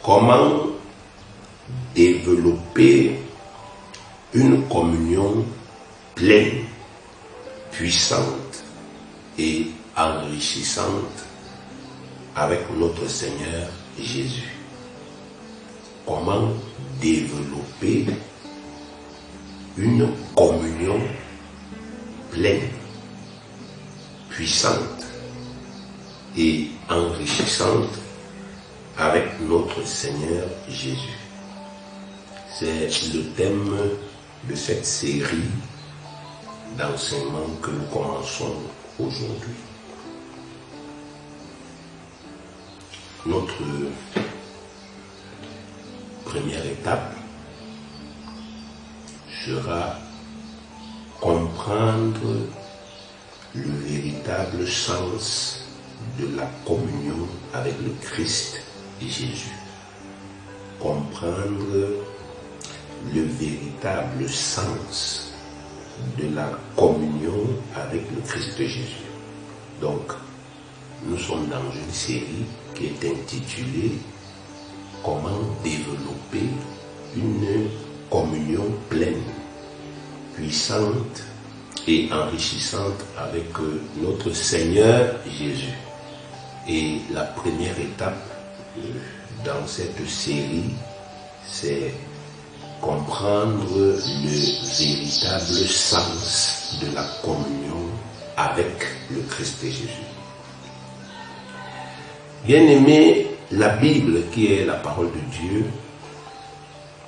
Comment développer une communion pleine, puissante et enrichissante avec notre Seigneur Jésus? Comment développer une communion pleine, puissante et enrichissante avec notre Seigneur Jésus? C'est le thème de cette série d'enseignements que nous commençons aujourd'hui. Notre première étape sera comprendre le véritable sens de la communion avec le Christ et Jésus. Comprendre le véritable sens de la communion avec le Christ et Jésus. Donc, nous sommes dans une série qui est intitulée « Comment développer une communion pleine, puissante et enrichissante avec notre Seigneur Jésus ». Et la première étape dans cette série, c'est comprendre le véritable sens de la communion avec le Christ et Jésus. Bien-aimés, la Bible, qui est la parole de Dieu,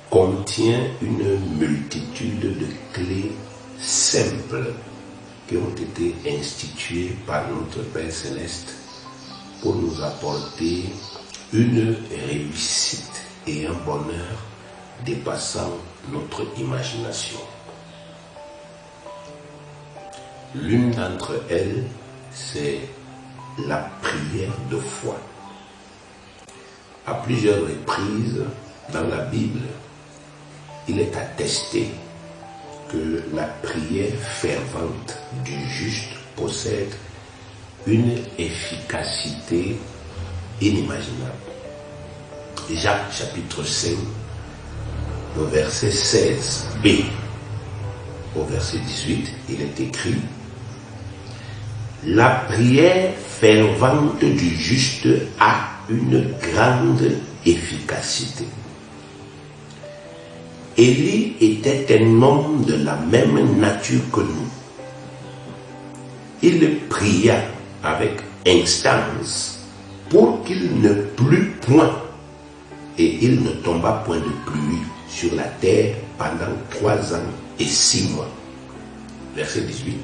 contient une multitude de clés simples qui ont été instituées par notre Père Céleste pour nous apporter une réussite et un bonheur dépassant notre imagination. L'une d'entre elles, c'est la prière de foi. À plusieurs reprises dans la Bible, il est attesté que la prière fervente du juste possède une efficacité inimaginable. Jacques chapitre 5, au verset 16b, au verset 18, il est écrit: la prière fervente du juste a une grande efficacité. Élie était un homme de la même nature que nous. Il pria avec instance pour qu'il ne plût point, et il ne tomba point de pluie sur la terre pendant 3 ans et 6 mois. Verset 18.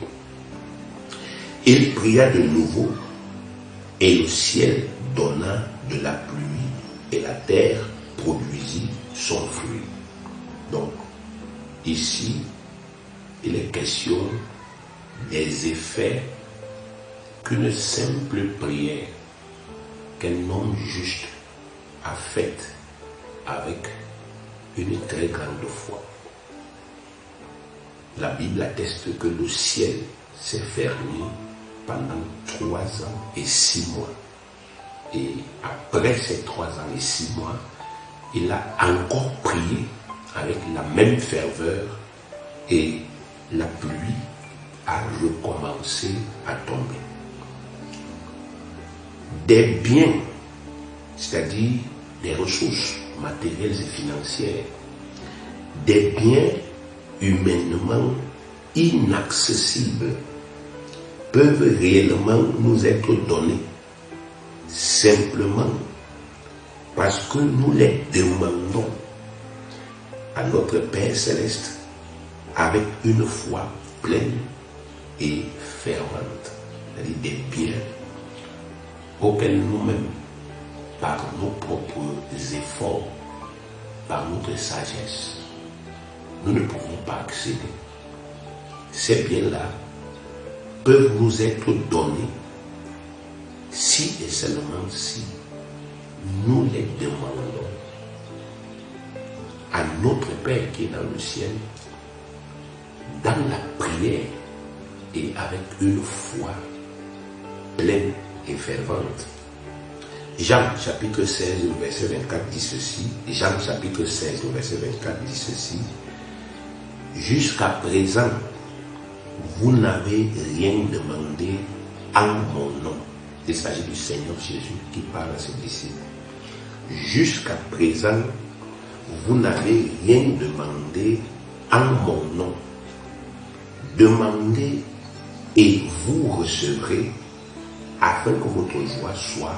Il pria de nouveau, et le ciel donna de la pluie, et la terre produisit son fruit. Donc, ici, il est question des effets qu'une simple prière qu'un homme juste a faite avec une très grande foi. La Bible atteste que le ciel s'est fermé pendant 3 ans et 6 mois. Et après ces 3 ans et 6 mois, il a encore prié avec la même ferveur et la pluie a recommencé à tomber. Des biens, c'est-à-dire des ressources matérielles et financières, des biens humainement inaccessibles peuvent réellement nous être donnés simplement parce que nous les demandons à notre Père Céleste avec une foi pleine et fervente, c'est-à-dire des biens auxquels nous-mêmes, par nos propres efforts, par notre sagesse, nous ne pouvons pas accéder. Ces biens-là peuvent nous être donnés si et seulement si nous les demandons à notre Père qui est dans le ciel, dans la prière et avec une foi pleine et fervente. Jean chapitre 16, verset 24 dit ceci. Jean chapitre 16, verset 24 dit ceci. Jusqu'à présent, vous n'avez rien demandé en mon nom. Il s'agit du Seigneur Jésus qui parle à ses disciples. Jusqu'à présent, vous n'avez rien demandé en mon nom. Demandez et vous recevrez afin que votre joie soit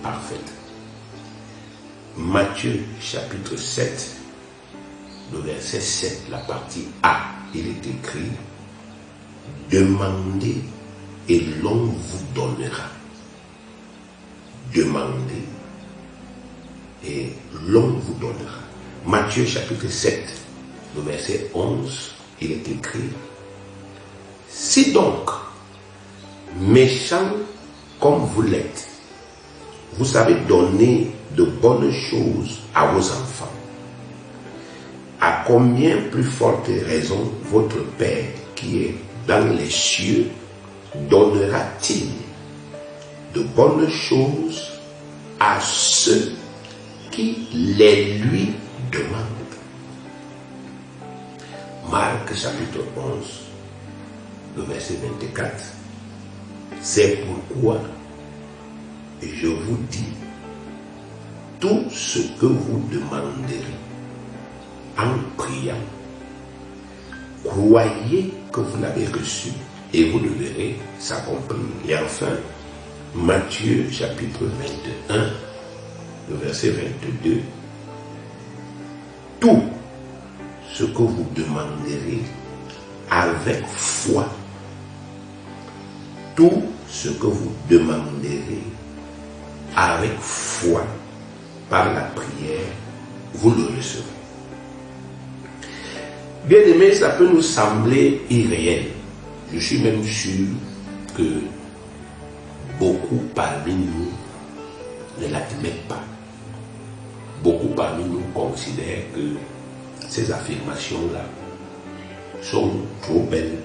parfaite. Matthieu chapitre 7, le verset 7, la partie A, il est écrit: demandez et l'on vous donnera. Demandez et l'on vous donnera. Matthieu chapitre 7, le verset 11, il est écrit: si donc, méchants comme vous l'êtes, vous savez donner de bonnes choses à vos enfants, à combien plus forte raison votre Père qui est dans les cieux donnera-t-il de bonnes choses à ceux qui les lui demandent. Marc chapitre 11, le verset 24. C'est pourquoi je vous dis, tout ce que vous demanderez en priant, croyez que vous l'avez reçu et vous le verrez s'accomplir. Et enfin, Matthieu chapitre 21, le verset 22. Tout ce que vous demanderez avec foi, tout ce que vous demanderez avec foi par la prière, vous le recevrez. Bien aimé, ça peut nous sembler irréel. Je suis même sûr que beaucoup parmi nous ne l'admettent pas. Beaucoup parmi nous considèrent que ces affirmations-là sont trop belles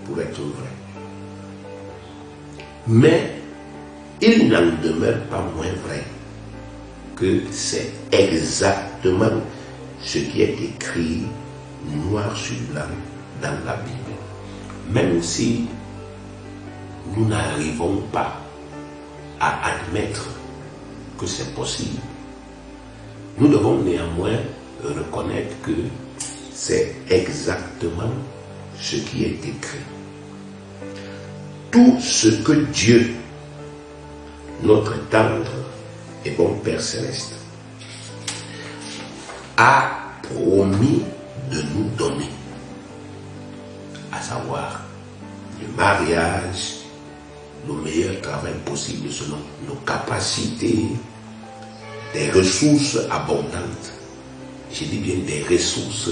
pour être vraies. Mais il n'en demeure pas moins vrai que c'est exactement ce qui est écrit noir sur blanc dans la Bible. Même si nous n'arrivons pas à admettre que c'est possible, nous devons néanmoins reconnaître que c'est exactement ce qui est écrit. Tout ce que Dieu, notre tendre et bon Père Céleste, a promis de nous donner, à savoir le mariage, le meilleur travail possible selon nos capacités, des ressources abondantes. Je dis bien des ressources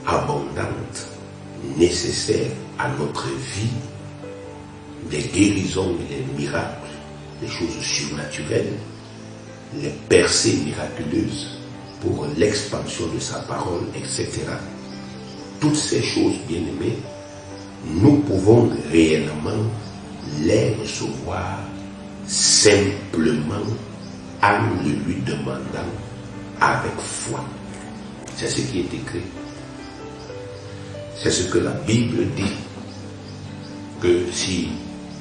abondantes nécessaires à notre vie, des guérisons et des miracles, des choses surnaturelles, les percées miraculeuses pour l'expansion de sa parole, etc. Toutes ces choses, bien-aimées, nous pouvons réellement les recevoir simplement en le lui demandant avec foi. C'est ce qui est écrit. C'est ce que la Bible dit. Que si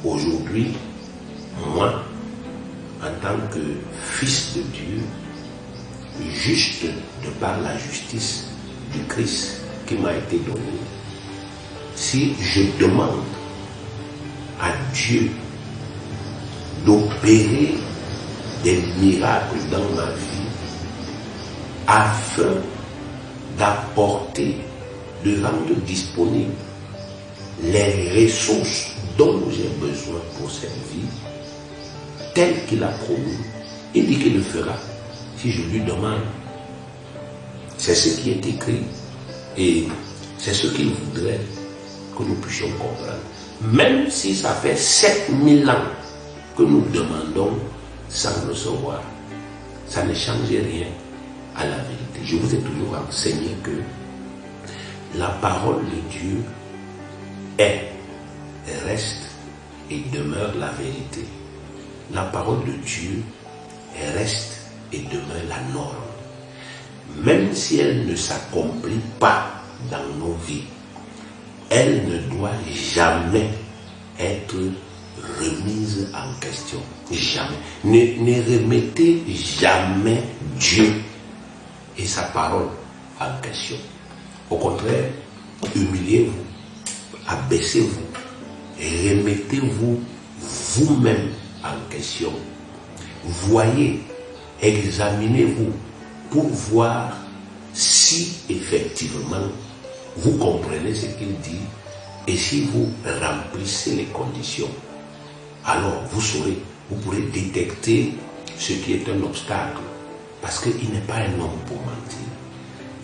aujourd'hui, moi, en tant que fils de Dieu, juste de par la justice du Christ qui m'a été donnée, si je demande à Dieu d'opérer des miracles dans ma vie afin d'apporter, de rendre disponible les ressources dont j'ai besoin pour cette vie, telle qu'il a promis, il dit qu'il le fera si je lui demande. C'est ce qui est écrit et c'est ce qu'il voudrait que nous puissions comprendre. Même si ça fait 7000 ans que nous demandons sans recevoir, ça ne change rien à la vérité. Je vous ai toujours enseigné que la parole de Dieu est, reste et demeure la vérité. La parole de Dieu reste et demeure la norme. Même si elle ne s'accomplit pas dans nos vies, elle ne doit jamais être remise en question. Jamais. Ne remettez jamais Dieu et sa parole en question. Au contraire, humiliez-vous, abaissez-vous et remettez-vous vous-même en question. Voyez, examinez-vous pour voir si effectivement vous comprenez ce qu'il dit et si vous remplissez les conditions. Alors vous saurez, vous pourrez détecter ce qui est un obstacle, parce qu'il n'est pas un homme pour mentir.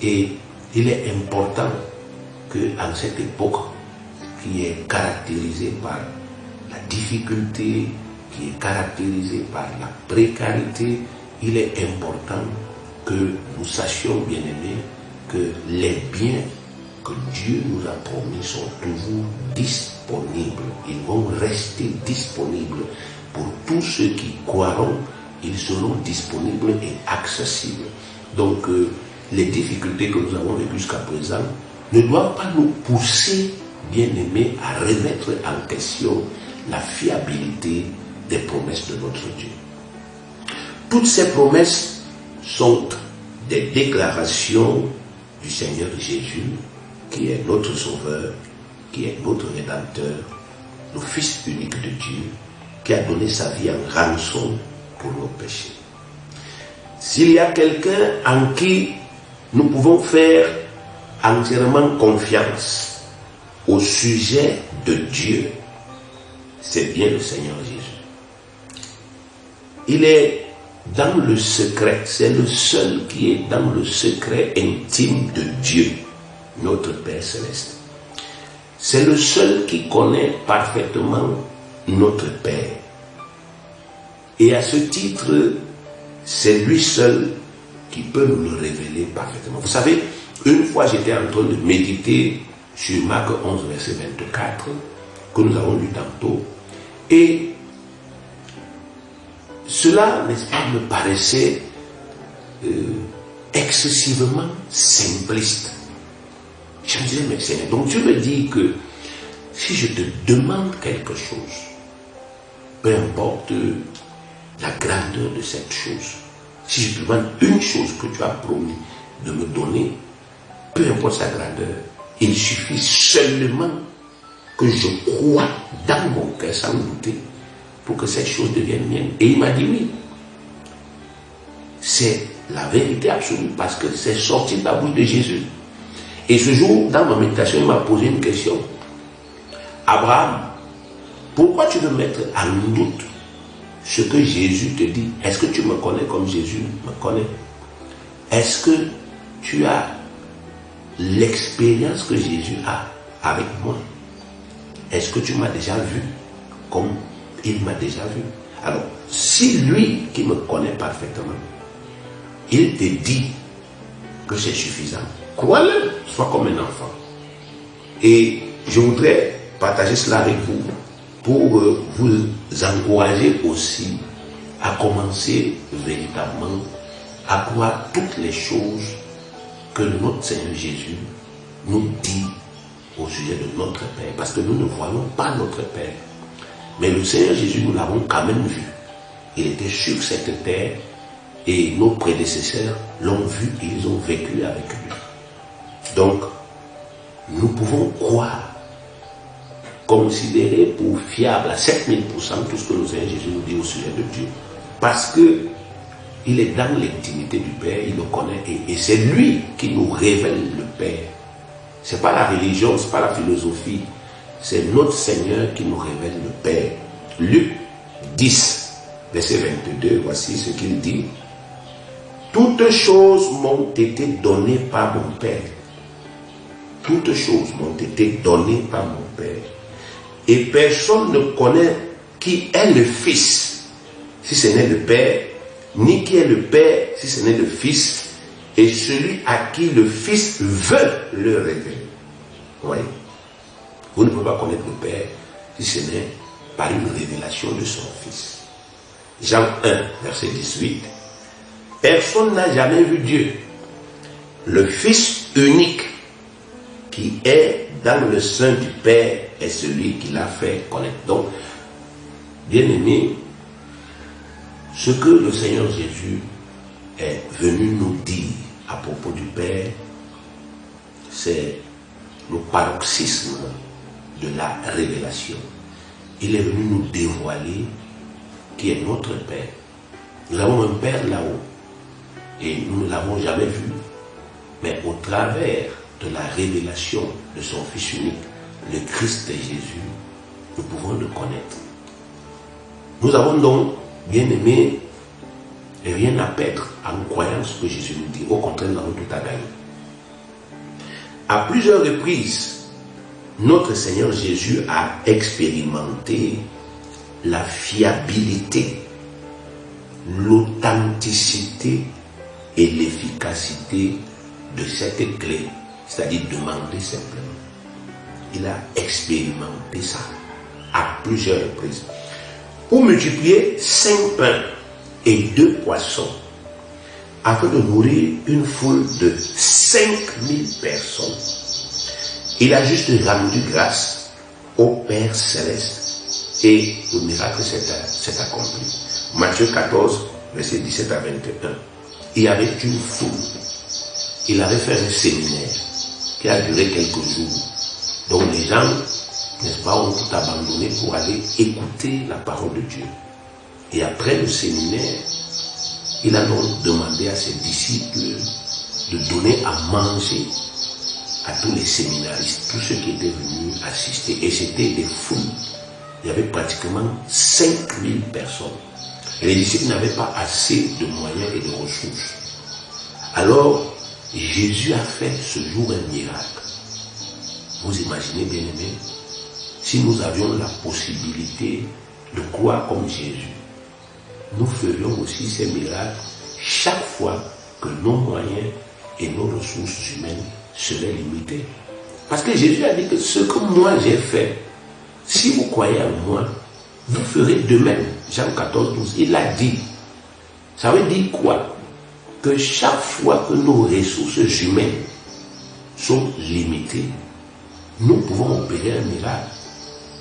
Et il est important qu'en cette époque qui est caractérisée par la difficulté, qui est caractérisée par la précarité, il est important que nous sachions, bien-aimés, que les biens que Dieu nous a promis sont toujours disponibles. Ils vont rester disponibles pour tous ceux qui croiront. Ils seront disponibles et accessibles. Donc, les difficultés que nous avons vécues jusqu'à présent ne doivent pas nous pousser, bien-aimés, à remettre en question la fiabilité des promesses de notre Dieu. Toutes ces promesses sont des déclarations du Seigneur Jésus, qui est notre Sauveur, qui est notre Rédempteur, le Fils unique de Dieu, qui a donné sa vie en rançon pour nos péchés. S'il y a quelqu'un en qui nous pouvons faire entièrement confiance au sujet de Dieu, c'est bien le Seigneur Jésus. Il est dans le secret, c'est le seul qui est dans le secret intime de Dieu, notre Père Céleste. C'est le seul qui connaît parfaitement notre Père. Et à ce titre, c'est lui seul qui peut nous le révéler parfaitement. Vous savez, une fois j'étais en train de méditer sur Marc 11, verset 24, que nous avons lu tantôt, et cela, n'est-ce pas, me paraissait excessivement simpliste. Je me disais, mais Seigneur, donc tu me dis que si je te demande quelque chose, peu importe la grandeur de cette chose, si je te demande une chose que tu as promis de me donner, peu importe sa grandeur, il suffit seulement que je croie dans mon cœur sans douter pour que cette chose devienne mienne. Et il m'a dit oui. C'est la vérité absolue parce que c'est sorti de la bouche de Jésus. Et ce jour, dans ma méditation, il m'a posé une question. Abraham, pourquoi tu veux mettre en doute ce que Jésus te dit? Est-ce que tu me connais comme Jésus me connaît? Est-ce que tu as l'expérience que Jésus a avec moi? Est-ce que tu m'as déjà vu comme il m'a déjà vu? Alors, si lui qui me connaît parfaitement, il te dit que c'est suffisant, crois-le, sois comme un enfant. Et je voudrais partager cela avec vous pour vous encourager aussi à commencer véritablement à croire toutes les choses que notre Seigneur Jésus nous dit au sujet de notre Père. Parce que nous ne voyons pas notre Père. Mais le Seigneur Jésus, nous l'avons quand même vu. Il était sur cette terre et nos prédécesseurs l'ont vu et ils ont vécu avec lui. Donc, nous pouvons croire, considérer pour fiable à 7000% tout ce que le Seigneur Jésus nous dit au sujet de Dieu. Parce que il est dans l'intimité du Père, il le connaît et c'est lui qui nous révèle le Père. Ce n'est pas la religion, ce n'est pas la philosophie, c'est notre Seigneur qui nous révèle le Père. Luc 10, verset 22, voici ce qu'il dit. Toutes choses m'ont été données par mon Père. Toutes choses m'ont été données par mon Père. Et personne ne connaît qui est le Fils, si ce n'est le Père, ni qui est le Père, si ce n'est le Fils, et celui à qui le Fils veut le révéler. Oui. Vous ne pouvez pas connaître le Père si ce n'est par une révélation de son Fils. Jean 1, verset 18. Personne n'a jamais vu Dieu. Le Fils unique qui est dans le sein du Père est celui qui l'a fait connaître. Donc, bien-aimés, ce que le Seigneur Jésus est venu nous dire à propos du Père, c'est le paroxysme de la révélation. Il est venu nous dévoiler qui est notre Père. Nous avons un Père là-haut et nous ne l'avons jamais vu, mais au travers de la révélation de son Fils unique, le Christ Jésus, nous pouvons le connaître. Nous avons donc, bien aimé, rien à perdre en croyant ce que Jésus nous dit. Au contraire, nous avons tout à gagner. À plusieurs reprises, notre Seigneur Jésus a expérimenté la fiabilité, l'authenticité et l'efficacité de cette clé, c'est-à-dire demander simplement. Il a expérimenté ça à plusieurs reprises. Pour multiplier 5 pains et 2 poissons, afin de nourrir une foule de 5000 personnes, il a juste rendu grâce au Père Céleste et le miracle s'est accompli. Matthieu 14, verset 17 à 21. Il y avait une foule. Il avait fait un séminaire qui a duré quelques jours. Donc les gens, n'est-ce pas, ont tout abandonné pour aller écouter la parole de Dieu. Et après le séminaire, il a donc demandé à ses disciples de donner à manger à tous les séminaristes, tous ceux qui étaient venus assister. Et c'était des foules. Il y avait pratiquement 5000 personnes. Et les disciples n'avaient pas assez de moyens et de ressources. Alors, Jésus a fait ce jour un miracle. Vous imaginez, bien aimé, si nous avions la possibilité de croire comme Jésus, nous ferions aussi ces miracles chaque fois que nos moyens et nos ressources humaines seraient limitées. Parce que Jésus a dit que ce que moi j'ai fait, si vous croyez en moi, vous ferez de même. Jean 14, 12, il a dit. Ça veut dire quoi? Que chaque fois que nos ressources humaines sont limitées, nous pouvons opérer un miracle.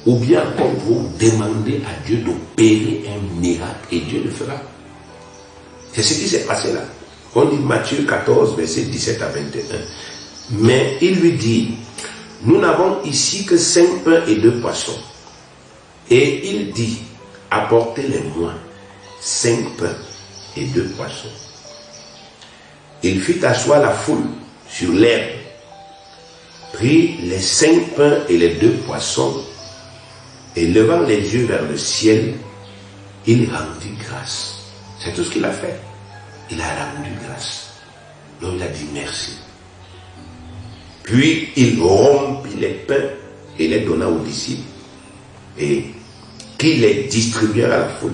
Ou bien on vous demander à Dieu d'opérer un miracle et Dieu le fera. C'est ce qui s'est passé là. On dit Matthieu 14, verset 17 à 21. Mais il lui dit, nous n'avons ici que 5 pains et 2 poissons. Et il dit, apportez-les-moi, 5 pains et 2 poissons. Il fit asseoir la foule sur l'herbe, prit les 5 pains et les 2 poissons, et levant les yeux vers le ciel, il rendit grâce. C'est tout ce qu'il a fait. Il a rendu grâce. Donc il a dit merci. Puis il rompit les pains et les donna aux disciples, et qui les distribuèrent à la foule.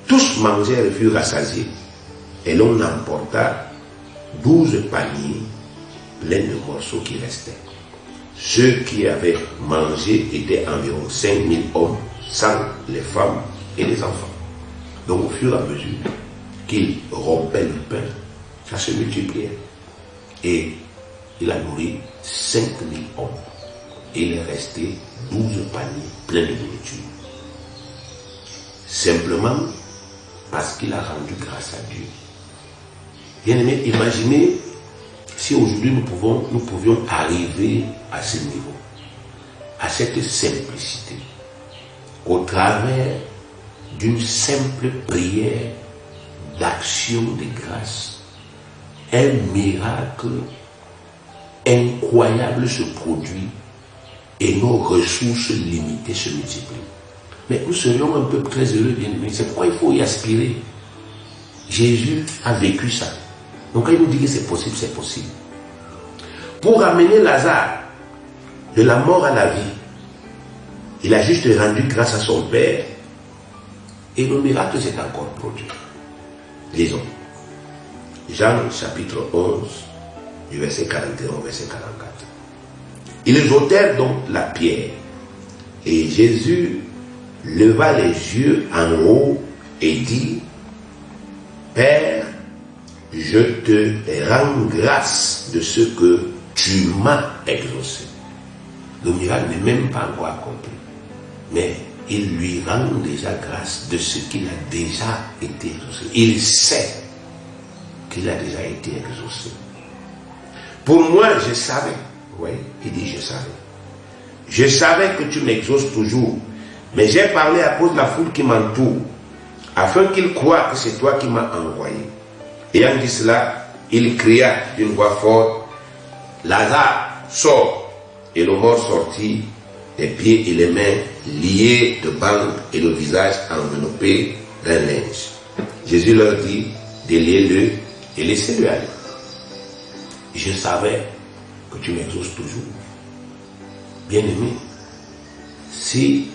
Tous mangèrent et furent rassasiés, et l'on emporta 12 paniers pleins de morceaux qui restaient. Ceux qui avaient mangé étaient environ 5000 hommes, sans les femmes et les enfants. Donc au fur et à mesure qu'il rompait le pain, ça se multipliait. Et il a nourri 5000 hommes. Et il est resté 12 paniers pleins de nourriture. Simplement parce qu'il a rendu grâce à Dieu. Bien-aimés, imaginez si aujourd'hui nous pouvions arriver à ce niveau, à cette simplicité, au travers d'une simple prière d'action de grâce, un miracle incroyable se produit et nos ressources limitées se multiplient. Mais nous serions un peu très heureux, bien-aimés. C'est pourquoi il faut y aspirer. Jésus a vécu ça. Donc quand il nous dit que c'est possible, c'est possible. Pour ramener Lazare de la mort à la vie, il a juste rendu grâce à son Père et le miracle s'est encore produit. Lisons. Jean chapitre 11, du verset 41 au verset 44. Ils ôtèrent donc la pierre et Jésus leva les yeux en haut et dit, Père, je te rends grâce de ce que tu m'as exaucé. Le miracle n'est même pas encore accompli, mais il lui rend déjà grâce de ce qu'il a déjà été exaucé. Il sait qu'il a déjà été exaucé. Pour moi, je savais. Oui, il dit je savais. Je savais que tu m'exauces toujours, mais j'ai parlé à cause de la foule qui m'entoure, afin qu'ils croient que c'est toi qui m'as envoyé. Ayant dit cela, il cria d'une voix forte, Lazare, sors. Et le mort sortit, les pieds et les mains liés de bandes et le visage enveloppé d'un linge. Jésus leur dit, déliez-le et laissez-le aller. Je savais que tu m'exauces toujours. Bien-aimé, si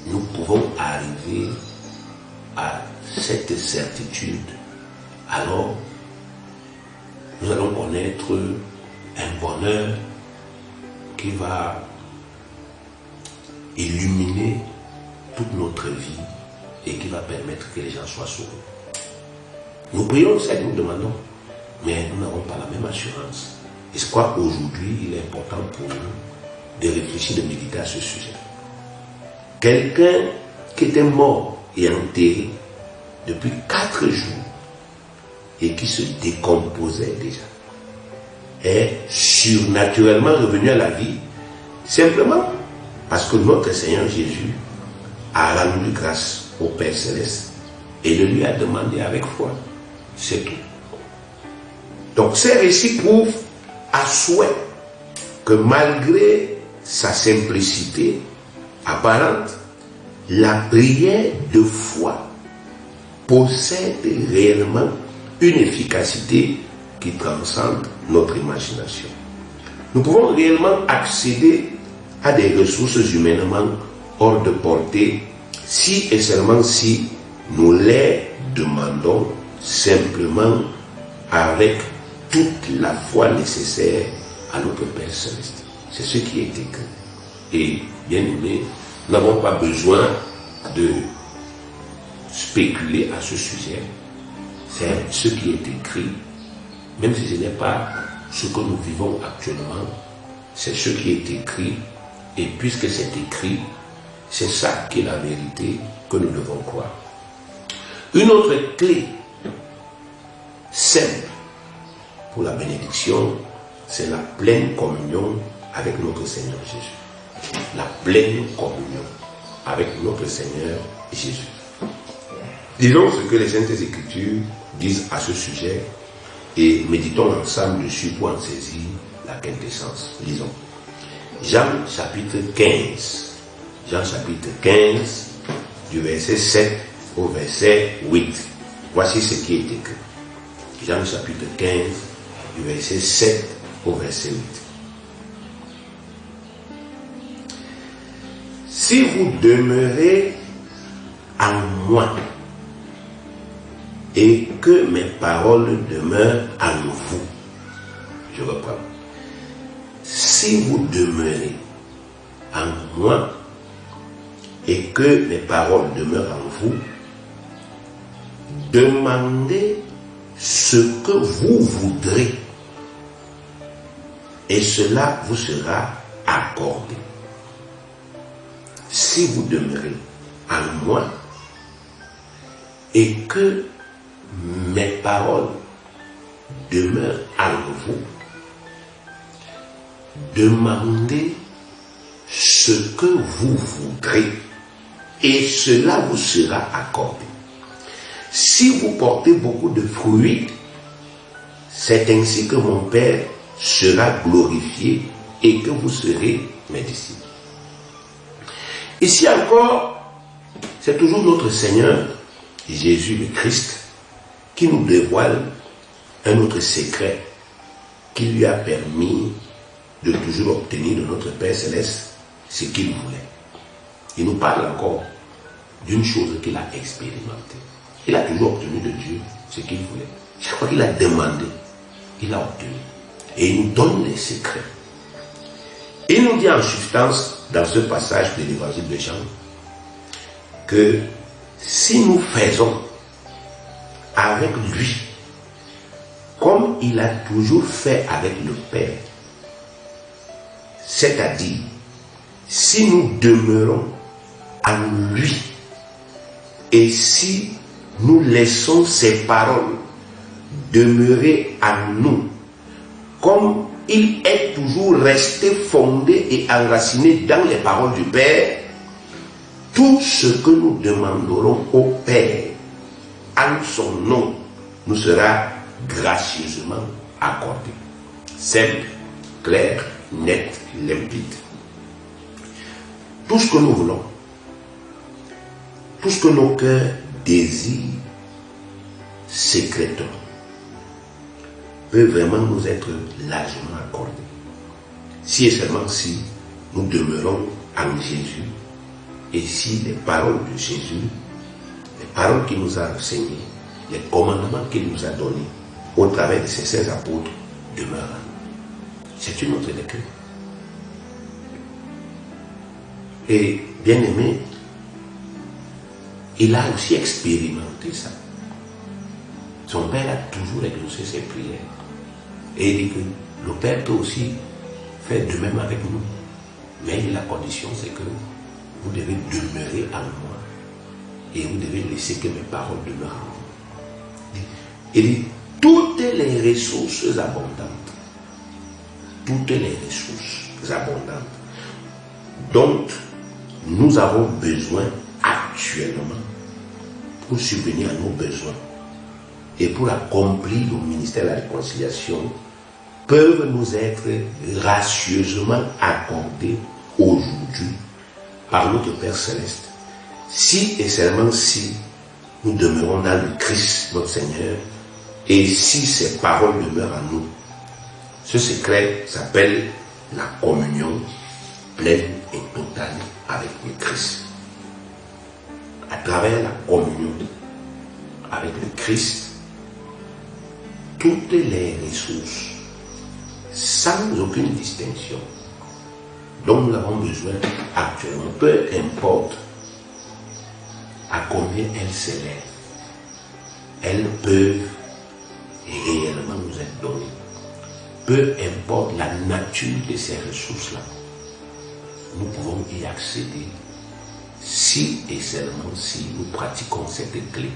nous pouvons arriver à cette certitude, alors nous allons connaître un bonheur qui va illuminer toute notre vie et qui va permettre que les gens soient sauvés. Nous prions, certes, nous demandons, mais nous n'avons pas la même assurance. Et je crois qu'aujourd'hui, il est important pour nous de réfléchir, de méditer à ce sujet. Quelqu'un qui était mort et enterré depuis 4 jours et qui se décomposait déjà est surnaturellement revenu à la vie simplement parce que notre Seigneur Jésus a rendu grâce au Père Céleste et le lui a demandé avec foi. C'est tout. Donc ces récits prouvent à souhait que malgré sa simplicité apparente, la prière de foi possède réellement une efficacité qui transcende notre imagination. Nous pouvons réellement accéder à des ressources humainement hors de portée si et seulement si nous les demandons simplement avec toute la foi nécessaire à notre Père Céleste. C'est ce qui est écrit. Et bien aimé, nous n'avons pas besoin de spéculer à ce sujet. C'est ce qui est écrit. Même si ce n'est pas ce que nous vivons actuellement, c'est ce qui est écrit. Et puisque c'est écrit, c'est ça qui est la vérité que nous devons croire. Une autre clé simple pour la bénédiction, c'est la pleine communion avec notre Seigneur Jésus. La pleine communion avec notre Seigneur Jésus. Disons ce que les Saintes Écritures disent à ce sujet et méditons ensemble dessus pour en saisir la quintessence. Lisons. Jean chapitre 15. Jean chapitre 15, du verset 7 au verset 8. Voici ce qui est écrit. Jean chapitre 15, du verset 7 au verset 8. Si vous demeurez en moi et que mes paroles demeurent en vous. Je reprends. Si vous demeurez en moi et que mes paroles demeurent en vous, demandez ce que vous voudrez et cela vous sera accordé. Si vous demeurez en moi et que mes paroles demeurent en vous, demandez ce que vous voudrez et cela vous sera accordé. Si vous portez beaucoup de fruits, c'est ainsi que mon Père sera glorifié et que vous serez mes disciples. Ici encore, c'est toujours notre Seigneur, Jésus le Christ, qui nous dévoile un autre secret qui lui a permis de toujours obtenir de notre Père Céleste ce qu'il voulait. Il nous parle encore d'une chose qu'il a expérimentée. Il a toujours obtenu de Dieu ce qu'il voulait. Chaque fois qu'il a demandé, il a obtenu. Et il nous donne les secrets. Il nous dit en substance, dans ce passage de l'évangile de Jean, que si nous faisons avec lui comme il a toujours fait avec le Père, c'est-à-dire si nous demeurons en lui et si nous laissons ses paroles demeurer en nous, comme il est toujours resté fondé et enraciné dans les paroles du Père, tout ce que nous demanderons au Père en son nom nous sera gracieusement accordé. Simple, clair, net, limpide. Tout ce que nous voulons, tout ce que nos cœurs désirent secrètement peut vraiment nous être largement accordé. Si et seulement si nous demeurons en Jésus et si les paroles de Jésus, les paroles qu'il nous a enseignées, les commandements qu'il nous a donnés au travers de ses 16 apôtres demeurent en nous. C'est une autre des clés. Et bien aimé, il a aussi expérimenté ça. Son Père a toujours exaucé ses prières. Et il dit que le Père peut aussi faire de même avec nous. Mais la condition, c'est que vous devez demeurer en moi. Et vous devez laisser que mes paroles demeurent en vous. Il dit, toutes les ressources abondantes, toutes les ressources abondantes dont nous avons besoin actuellement pour subvenir à nos besoins et pour accomplir le ministère de la réconciliation peuvent nous être gracieusement accordées aujourd'hui par notre Père Céleste, si et seulement si nous demeurons dans le Christ, notre Seigneur, et si ses paroles demeurent en nous. Ce secret s'appelle la communion pleine et totale avec le Christ. À travers la communion avec le Christ, toutes les ressources, sans aucune distinction, dont nous avons besoin actuellement, peu importe à combien elles s'élèvent, elles peuvent réellement nous être données. Peu importe la nature de ces ressources-là, nous pouvons y accéder si et seulement si nous pratiquons cette clé.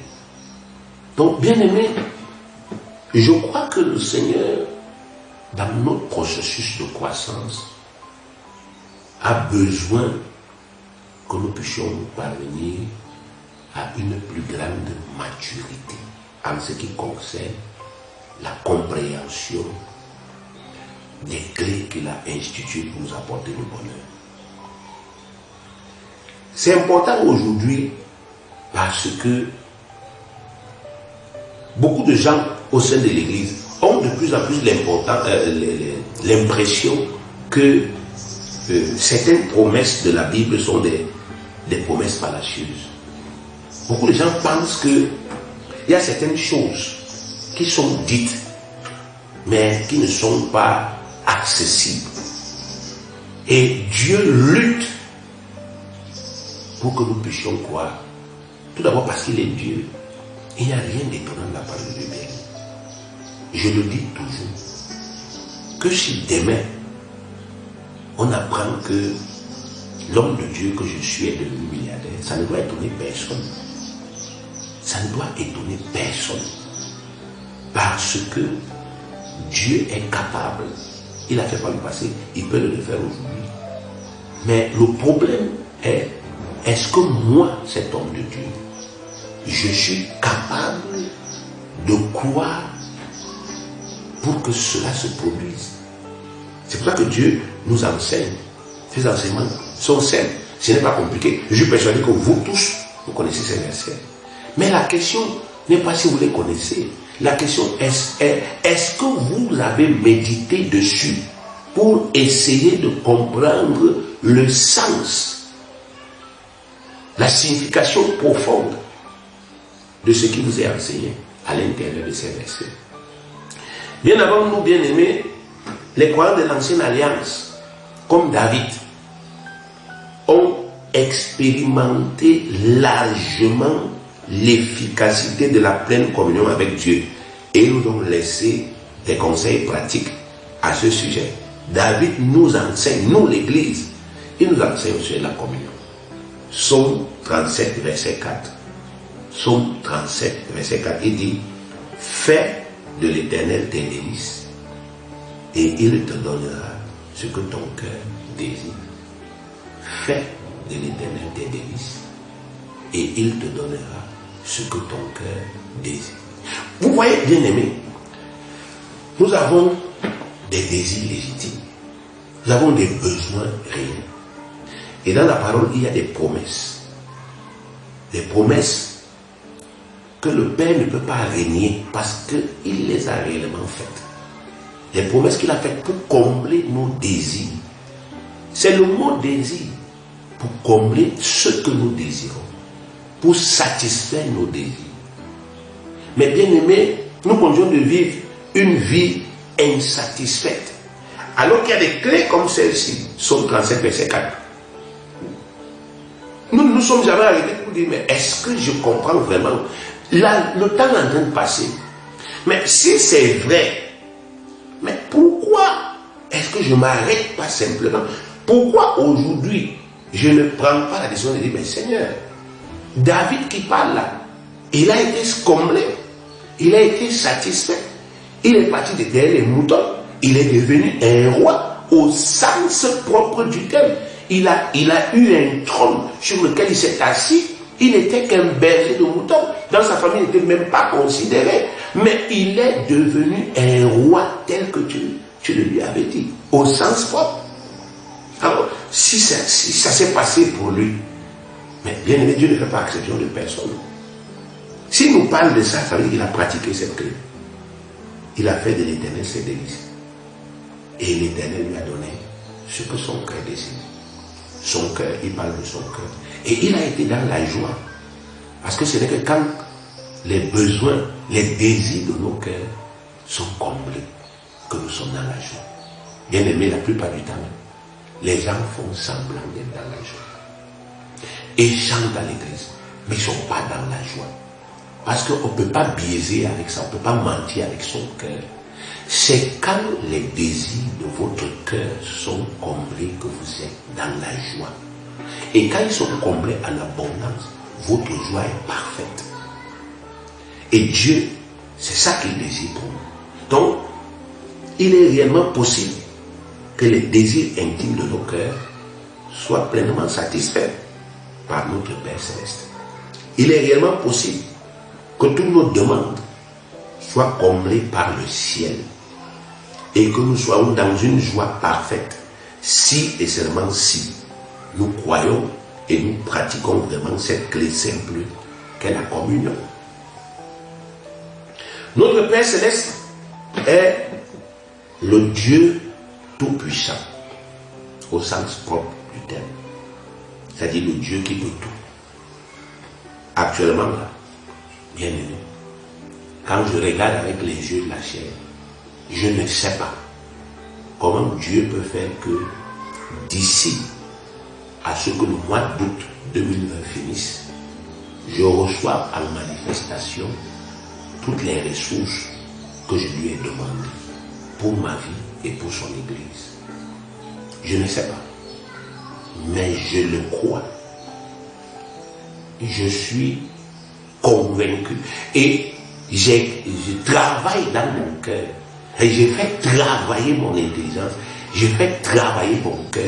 Donc, bien aimé, je crois que le Seigneur, dans notre processus de croissance, a besoin que nous puissions parvenir à une plus grande maturité en ce qui concerne la compréhension des clés qu'il a instituées pour nous apporter le bonheur. C'est important aujourd'hui parce que beaucoup de gens au sein de l'Église ont de plus en plus l'impression que certaines promesses de la Bible sont des promesses fallacieuses. Beaucoup de gens pensent qu'il y a certaines choses qui sont dites, mais qui ne sont pas accessibles. Et Dieu lutte pour que nous puissions croire. Tout d'abord parce qu'il est Dieu. Il n'y a rien d'étonnant de la part de Dieu. Je le dis toujours, que si demain, on apprend que l'homme de Dieu que je suis est devenu milliardaire, ça ne doit étonner personne. Ça ne doit étonner personne. Parce que Dieu est capable. Il a fait par le passé, il peut le faire aujourd'hui. Mais le problème est, est-ce que moi, cet homme de Dieu, je suis capable de croire pour que cela se produise? C'est pour ça que Dieu nous enseigne. Ces enseignements sont simples. Ce n'est pas compliqué. Je suis persuadé que vous tous, vous connaissez ces versets. Mais la question n'est pas si vous les connaissez. La question est-ce que vous avez médité dessus pour essayer de comprendre le sens, la signification profonde de ce qui vous est enseigné à l'intérieur de ces versets? Bien avant nous, bien aimés, les croyants de l'ancienne alliance, comme David, ont expérimenté largement l'efficacité de la pleine communion avec Dieu. Et ils nous ont laissé des conseils pratiques à ce sujet. David nous enseigne, nous l'église, il nous enseigne sur la communion. Psaume 37, verset 4. Psaume 37, verset 4, il dit, fais de l'Éternel tes délices, et il te donnera ce que ton cœur désire. Fais de l'Éternel tes délices, et il te donnera ce que ton cœur désire. Vous voyez, bien aimés, nous avons des désirs légitimes. Nous avons des besoins réels. Et dans la parole, il y a des promesses. Des promesses que le Père ne peut pas régner parce qu'il les a réellement faites. Des promesses qu'il a faites pour combler nos désirs. C'est le mot désir. Pour combler ce que nous désirons. Pour satisfaire nos désirs. Mais bien aimés, nous continuons de vivre une vie insatisfaite. Alors qu'il y a des clés comme celle-ci, Psaume 37, verset 4. Nous ne nous sommes jamais arrêtés pour dire, mais est-ce que je comprends vraiment? Là, le temps est en train de passer. Mais si c'est vrai, mais pourquoi est-ce que je ne m'arrête pas simplement? Pourquoi aujourd'hui, je ne prends pas la décision de dire, mais Seigneur, David qui parle là, il a été comblé, il a été satisfait, il est parti de derrière les moutons, il est devenu un roi au sens propre du terme. Il a eu un trône sur lequel il s'est assis. Il n'était qu'un berger de moutons. Dans sa famille, il n'était même pas considéré. Mais il est devenu un roi tel que tu le lui avais dit, au sens propre. Alors, si ça s'est passé pour lui, mais bien aimé, Dieu ne fait pas exception de personne. S'il nous parle de ça, ça veut dire qu'il a pratiqué cette clé. Il a fait de l'Éternel ses délices. Et l'Éternel lui a donné ce que son cœur désire. Son cœur, il parle de son cœur. Et il a été dans la joie. Parce que ce n'est que quand les besoins, les désirs de nos cœurs sont comblés que nous sommes dans la joie. Bien aimé, la plupart du temps, les gens font semblant d'être dans la joie. Et chantent à l'église, mais ils ne sont pas dans la joie. Parce qu'on ne peut pas biaiser avec ça, on ne peut pas mentir avec son cœur. C'est quand les désirs de votre cœur sont comblés que vous êtes dans la joie. Et quand ils sont comblés en abondance, votre joie est parfaite. Et Dieu, c'est ça qu'il désire pour nous. Donc, il est réellement possible que les désirs intimes de nos cœurs soient pleinement satisfaits par notre Père Céleste. Il est réellement possible que toutes nos demandes soient comblées par le ciel et que nous soyons dans une joie parfaite, si et seulement si nous croyons et nous pratiquons vraiment cette clé simple qu'est la communion. Notre Père Céleste est le Dieu tout-puissant, au sens propre du terme. C'est-à-dire le Dieu qui peut tout. Actuellement, là, bien aimé, quand je regarde avec les yeux de la chair, je ne sais pas comment Dieu peut faire que d'ici à ce que le mois d'août 2020 finisse, je reçois en manifestation toutes les ressources que je lui ai demandées pour ma vie et pour son Église. Je ne sais pas, mais je le crois. Je suis convaincu et je travaille dans mon cœur et je fais travailler mon intelligence, je fais travailler mon cœur,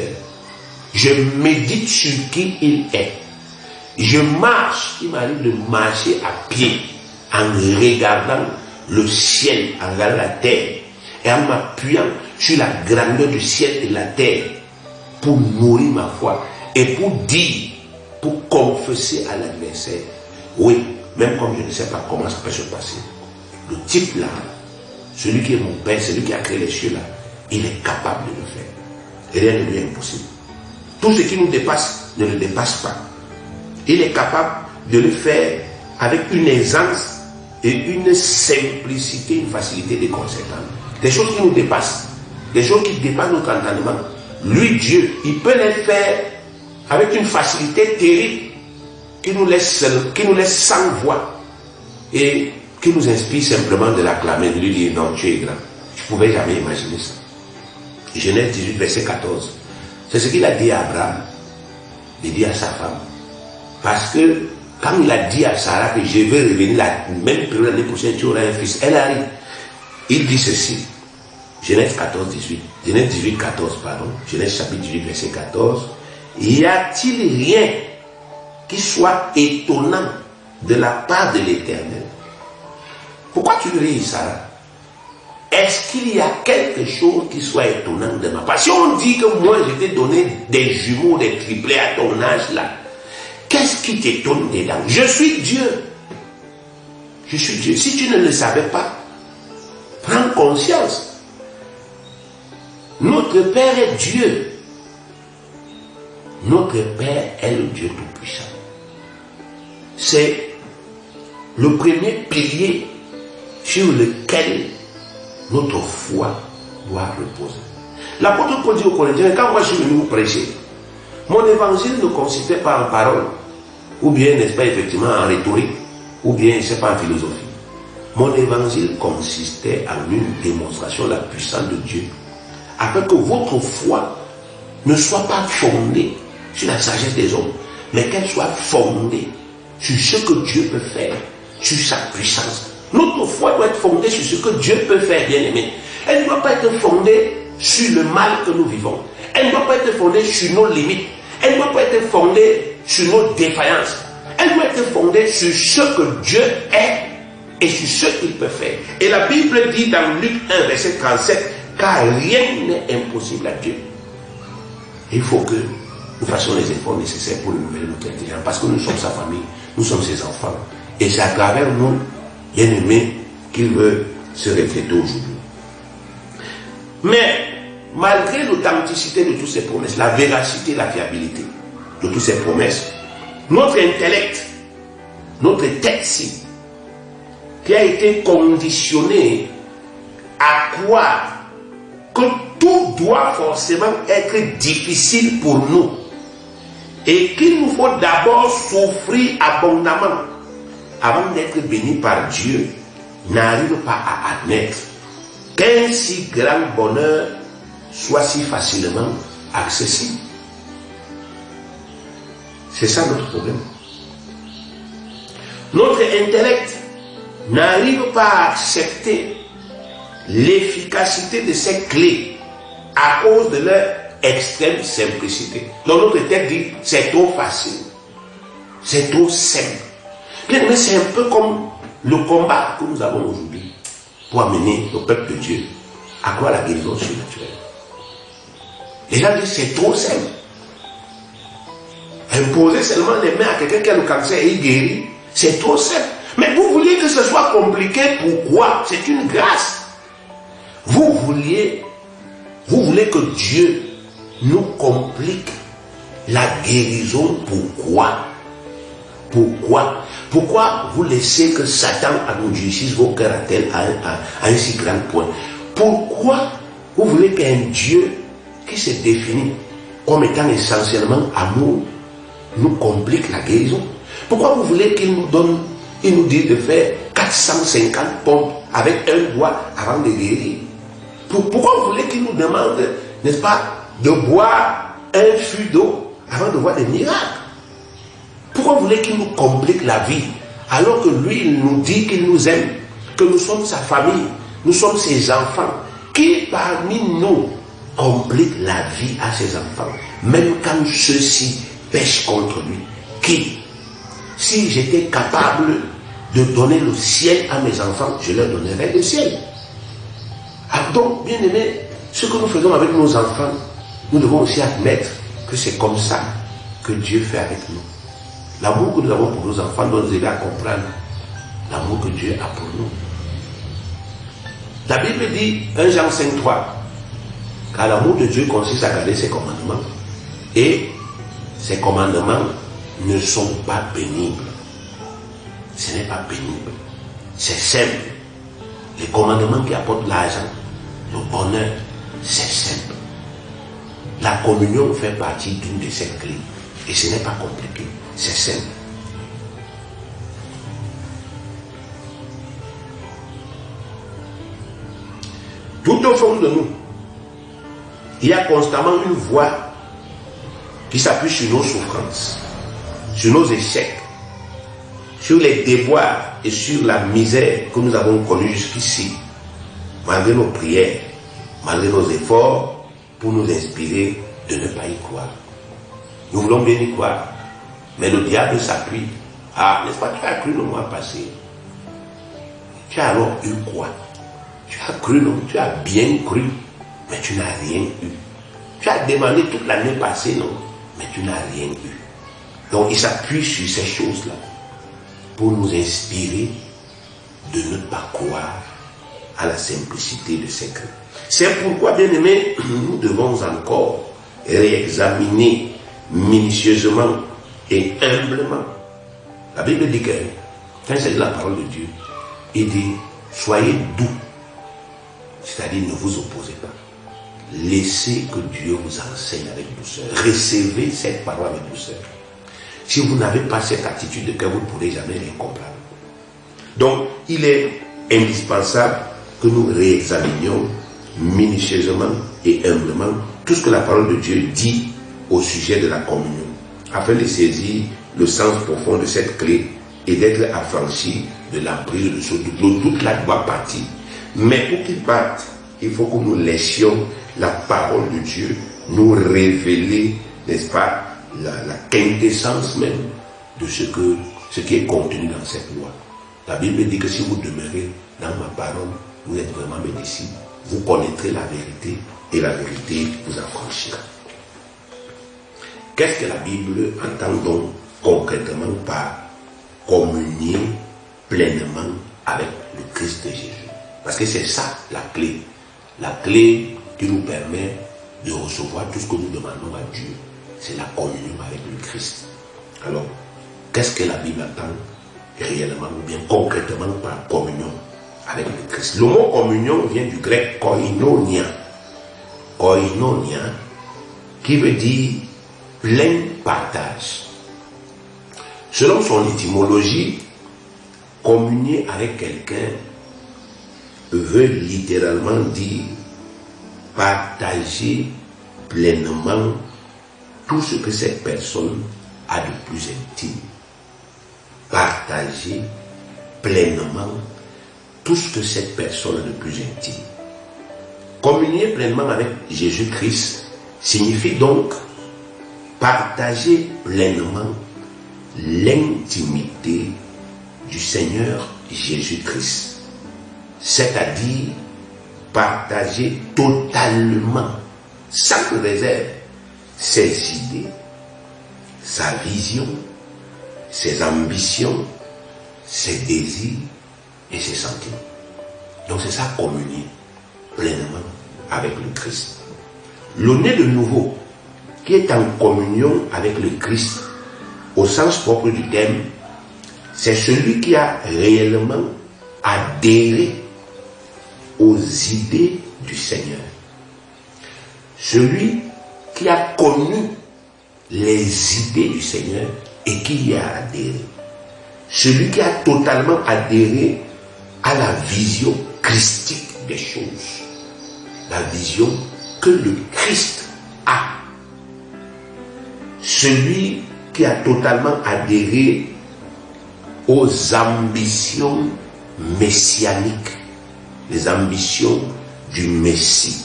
je médite sur qui il est, je marche, il m'arrive de marcher à pied en regardant le ciel, en regardant la terre et en m'appuyant sur la grandeur du ciel et de la terre pour nourrir ma foi et pour dire, pour confesser à l'adversaire, oui, même comme je ne sais pas comment ça peut se passer, le type là, celui qui est mon Père, celui qui a créé les cieux là, il est capable de le faire. Et rien ne lui est impossible. Tout ce qui nous dépasse ne le dépasse pas. Il est capable de le faire avec une aisance et une simplicité, une facilité déconcertante. Des choses qui nous dépassent, des choses qui dépassent notre entendement. Lui, Dieu, il peut les faire avec une facilité terrible. qui nous laisse sans voix et qui nous inspire simplement de l'acclamer, de lui dire non, tu es grand. Je ne pouvais jamais imaginer ça. Genèse 18, verset 14. C'est ce qu'il a dit à Abraham, il dit à sa femme. Parce que quand il a dit à Sarah que je vais revenir la même période l'année prochaine, tu auras un fils, elle arrive. Il dit ceci. Genèse 14, 18. Genèse 18, 14, pardon. Genèse chapitre 18, verset 14. Y a-t-il rien qui soit étonnant de la part de l'Éternel? Pourquoi tu ris, Sarah? Est-ce qu'il y a quelque chose qui soit étonnant de ma part? Si on dit que moi je t'ai donné des jumeaux, des triplés à ton âge là, qu'est-ce qui t'étonne dedans? Je suis Dieu. Je suis Dieu. Si tu ne le savais pas, prends conscience. Notre Père est Dieu. Notre Père est le Dieu Tout-Puissant. C'est le premier pilier sur lequel notre foi doit reposer. L'apôtre Paul dit aux Corinthiens, quand moi je suis venu vous prêcher, mon évangile ne consistait pas en parole, ou bien, n'est-ce pas, effectivement, en rhétorique, ou bien, je ne sais pas, en philosophie. Mon évangile consistait en une démonstration de la puissance de Dieu, afin que votre foi ne soit pas fondée sur la sagesse des hommes, mais qu'elle soit fondée sur ce que Dieu peut faire, sur sa puissance. Notre foi doit être fondée sur ce que Dieu peut faire, bien aimé. Elle ne doit pas être fondée sur le mal que nous vivons. Elle ne doit pas être fondée sur nos limites. Elle ne doit pas être fondée sur nos défaillances. Elle doit être fondée sur ce que Dieu est et sur ce qu'il peut faire. Et la Bible dit dans Luc 1, verset 37, car rien n'est impossible à Dieu. Il faut que nous fassions les efforts nécessaires pour renouveler notre intelligence, parce que nous sommes sa famille, nous sommes ses enfants. Et c'est à travers nous, bien-aimés, qu'il veut se refléter aujourd'hui. Mais, malgré l'authenticité de toutes ces promesses, la véracité, la fiabilité de toutes ces promesses, notre intellect, notre tête-ci, qui a été conditionné à croire que tout doit forcément être difficile pour nous et qu'il nous faut d'abord souffrir abondamment avant d'être béni par Dieu, n'arrive pas à admettre qu'un si grand bonheur soit si facilement accessible. C'est ça notre problème. Notre intellect n'arrive pas à accepter l'efficacité de ces clés à cause de leur extrême simplicité. Donc notre tête dit, c'est trop facile, c'est trop simple. Bien, mais c'est un peu comme le combat que nous avons aujourd'hui pour amener le peuple de Dieu à croire la guérison surnaturelle. Les gens disent, c'est trop simple. Imposer seulement les mains à quelqu'un qui a le cancer et il guérit, c'est trop simple. Mais vous vouliez que ce soit compliqué, pourquoi? C'est une grâce. Vous voulez que Dieu nous complique la guérison, pourquoi? Pourquoi vous laissez que Satan endurcisse vos cœurs à un si grand point? Pourquoi vous voulez qu'un Dieu qui se définit comme étant essentiellement amour nous complique la guérison? Pourquoi vous voulez qu'il nous dise de faire 450 pompes avec un doigt avant de guérir? Pourquoi vous voulez qu'il nous demande, n'est-ce pas, de boire un fût d'eau avant de voir des miracles? Pourquoi vous voulez qu'il nous complique la vie alors que lui, il nous dit qu'il nous aime, que nous sommes sa famille, nous sommes ses enfants? Qui parmi nous complique la vie à ses enfants, même quand ceux-ci pêchent contre lui? Qui? Si j'étais capable de donner le ciel à mes enfants, je leur donnerais le ciel. Alors donc, bien aimé, ce que nous faisons avec nos enfants, nous devons aussi admettre que c'est comme ça que Dieu fait avec nous. L'amour que nous avons pour nos enfants doit nous aider à comprendre l'amour que Dieu a pour nous. La Bible dit, 1 Jean 5, 3, car l'amour de Dieu consiste à garder ses commandements. Et ces commandements ne sont pas pénibles. Ce n'est pas pénible. C'est simple. Les commandements qui apportent l'argent, le bonheur, c'est simple. La communion fait partie d'une de ces clés. Et ce n'est pas compliqué. C'est simple. Tout au fond de nous, il y a constamment une voix qui s'appuie sur nos souffrances, sur nos échecs, sur les déboires et sur la misère que nous avons connue jusqu'ici, malgré nos prières, malgré nos efforts, pour nous inspirer de ne pas y croire. Nous voulons bien y croire, mais le diable s'appuie. Ah, n'est-ce pas, tu as cru le mois passé. Tu as alors eu quoi? Tu as cru, non? Tu as bien cru, mais tu n'as rien eu. Tu as demandé toute l'année passée, non? Mais tu n'as rien eu. Donc il s'appuie sur ces choses-là pour nous inspirer de ne pas croire à la simplicité de ces cœurs. C'est pourquoi, bien aimés, nous devons encore réexaminer minutieusement et humblement. La Bible dit que, quand c'est de la parole de Dieu, il dit, soyez doux. C'est-à-dire, ne vous opposez pas. Laissez que Dieu vous enseigne avec douceur. Recevez cette parole avec douceur. Si vous n'avez pas cette attitude de cœur, vous ne pourrez jamais rien comprendre. Donc, il est indispensable que nous réexaminions minutieusement et humblement tout ce que la parole de Dieu dit au sujet de la communion, afin de saisir le sens profond de cette clé et d'être affranchi de l'emprise de ce doute. Toute là doit partir. Mais pour qu'il parte, il faut que nous laissions la parole de Dieu nous révéler, n'est-ce pas, la quintessence même de ce qui est contenu dans cette loi. La Bible dit que si vous demeurez dans ma parole, vous êtes vraiment mes disciples. Vous connaîtrez la vérité et la vérité vous affranchira. Qu'est-ce que la Bible entend donc concrètement par communier pleinement avec le Christ Jésus? Parce que c'est ça la clé. La clé qui nous permet de recevoir tout ce que nous demandons à Dieu. C'est la communion avec le Christ. Alors, qu'est-ce que la Bible entend réellement ou bien concrètement par communion avec le Christ? Le mot communion vient du grec koinonia. Koinonia, qui veut dire plein partage. Selon son étymologie, communier avec quelqu'un veut littéralement dire partager pleinement tout ce que cette personne a de plus intime. Partager pleinement tout ce que cette personne a de plus intime. Communier pleinement avec Jésus-Christ signifie donc partager pleinement l'intimité du Seigneur Jésus-Christ. C'est-à-dire partager totalement, sans réserve, ses idées, sa vision, ses ambitions, ses désirs et ses sentiments. Donc c'est ça, communier pleinement avec le Christ. Le né de nouveau, qui est en communion avec le Christ, au sens propre du terme, c'est celui qui a réellement adhéré aux idées du Seigneur. Celui qui a connu les idées du Seigneur et qui y a adhéré. Celui qui a totalement adhéré à la vision christique des choses. La vision que le Christ a. Celui qui a totalement adhéré aux ambitions messianiques, les ambitions du Messie.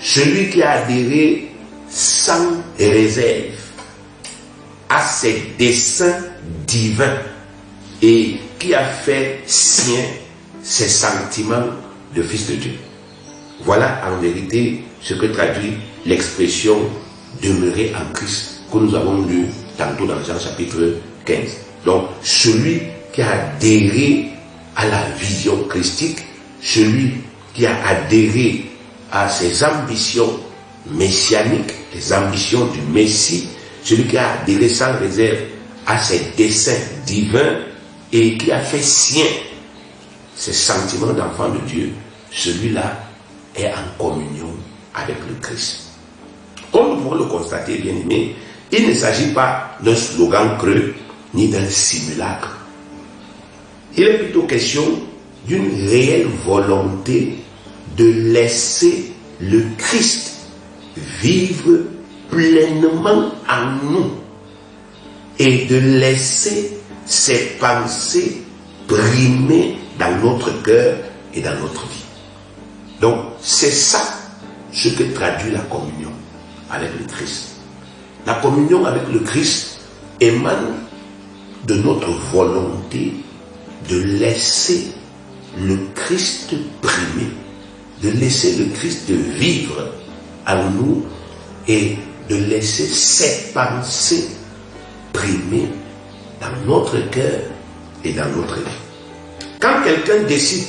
Celui qui a adhéré sans réserve à ses desseins divins et qui a fait sien ses sentiments de fils de Dieu. Voilà en vérité ce que traduit l'expression demeurer en Christ que nous avons lu tantôt dans Jean chapitre 15. Donc celui qui a adhéré à la vision christique, celui qui a adhéré à ses ambitions messianiques, les ambitions du Messie, celui qui a adhéré sans réserve à ses desseins divins et qui a fait sien ses sentiments d'enfant de Dieu, celui-là est en communion avec le Christ. Comme nous pouvons le constater, bien aimé, il ne s'agit pas d'un slogan creux ni d'un simulacre. Il est plutôt question d'une réelle volonté de laisser le Christ vivre pleinement en nous et de laisser ses pensées primer dans notre cœur et dans notre vie. Donc, c'est ça ce que traduit la communion avec le Christ. La communion avec le Christ émane de notre volonté de laisser le Christ primer, de laisser le Christ vivre en nous et de laisser ses pensées primer dans notre cœur et dans notre vie. Quand quelqu'un décide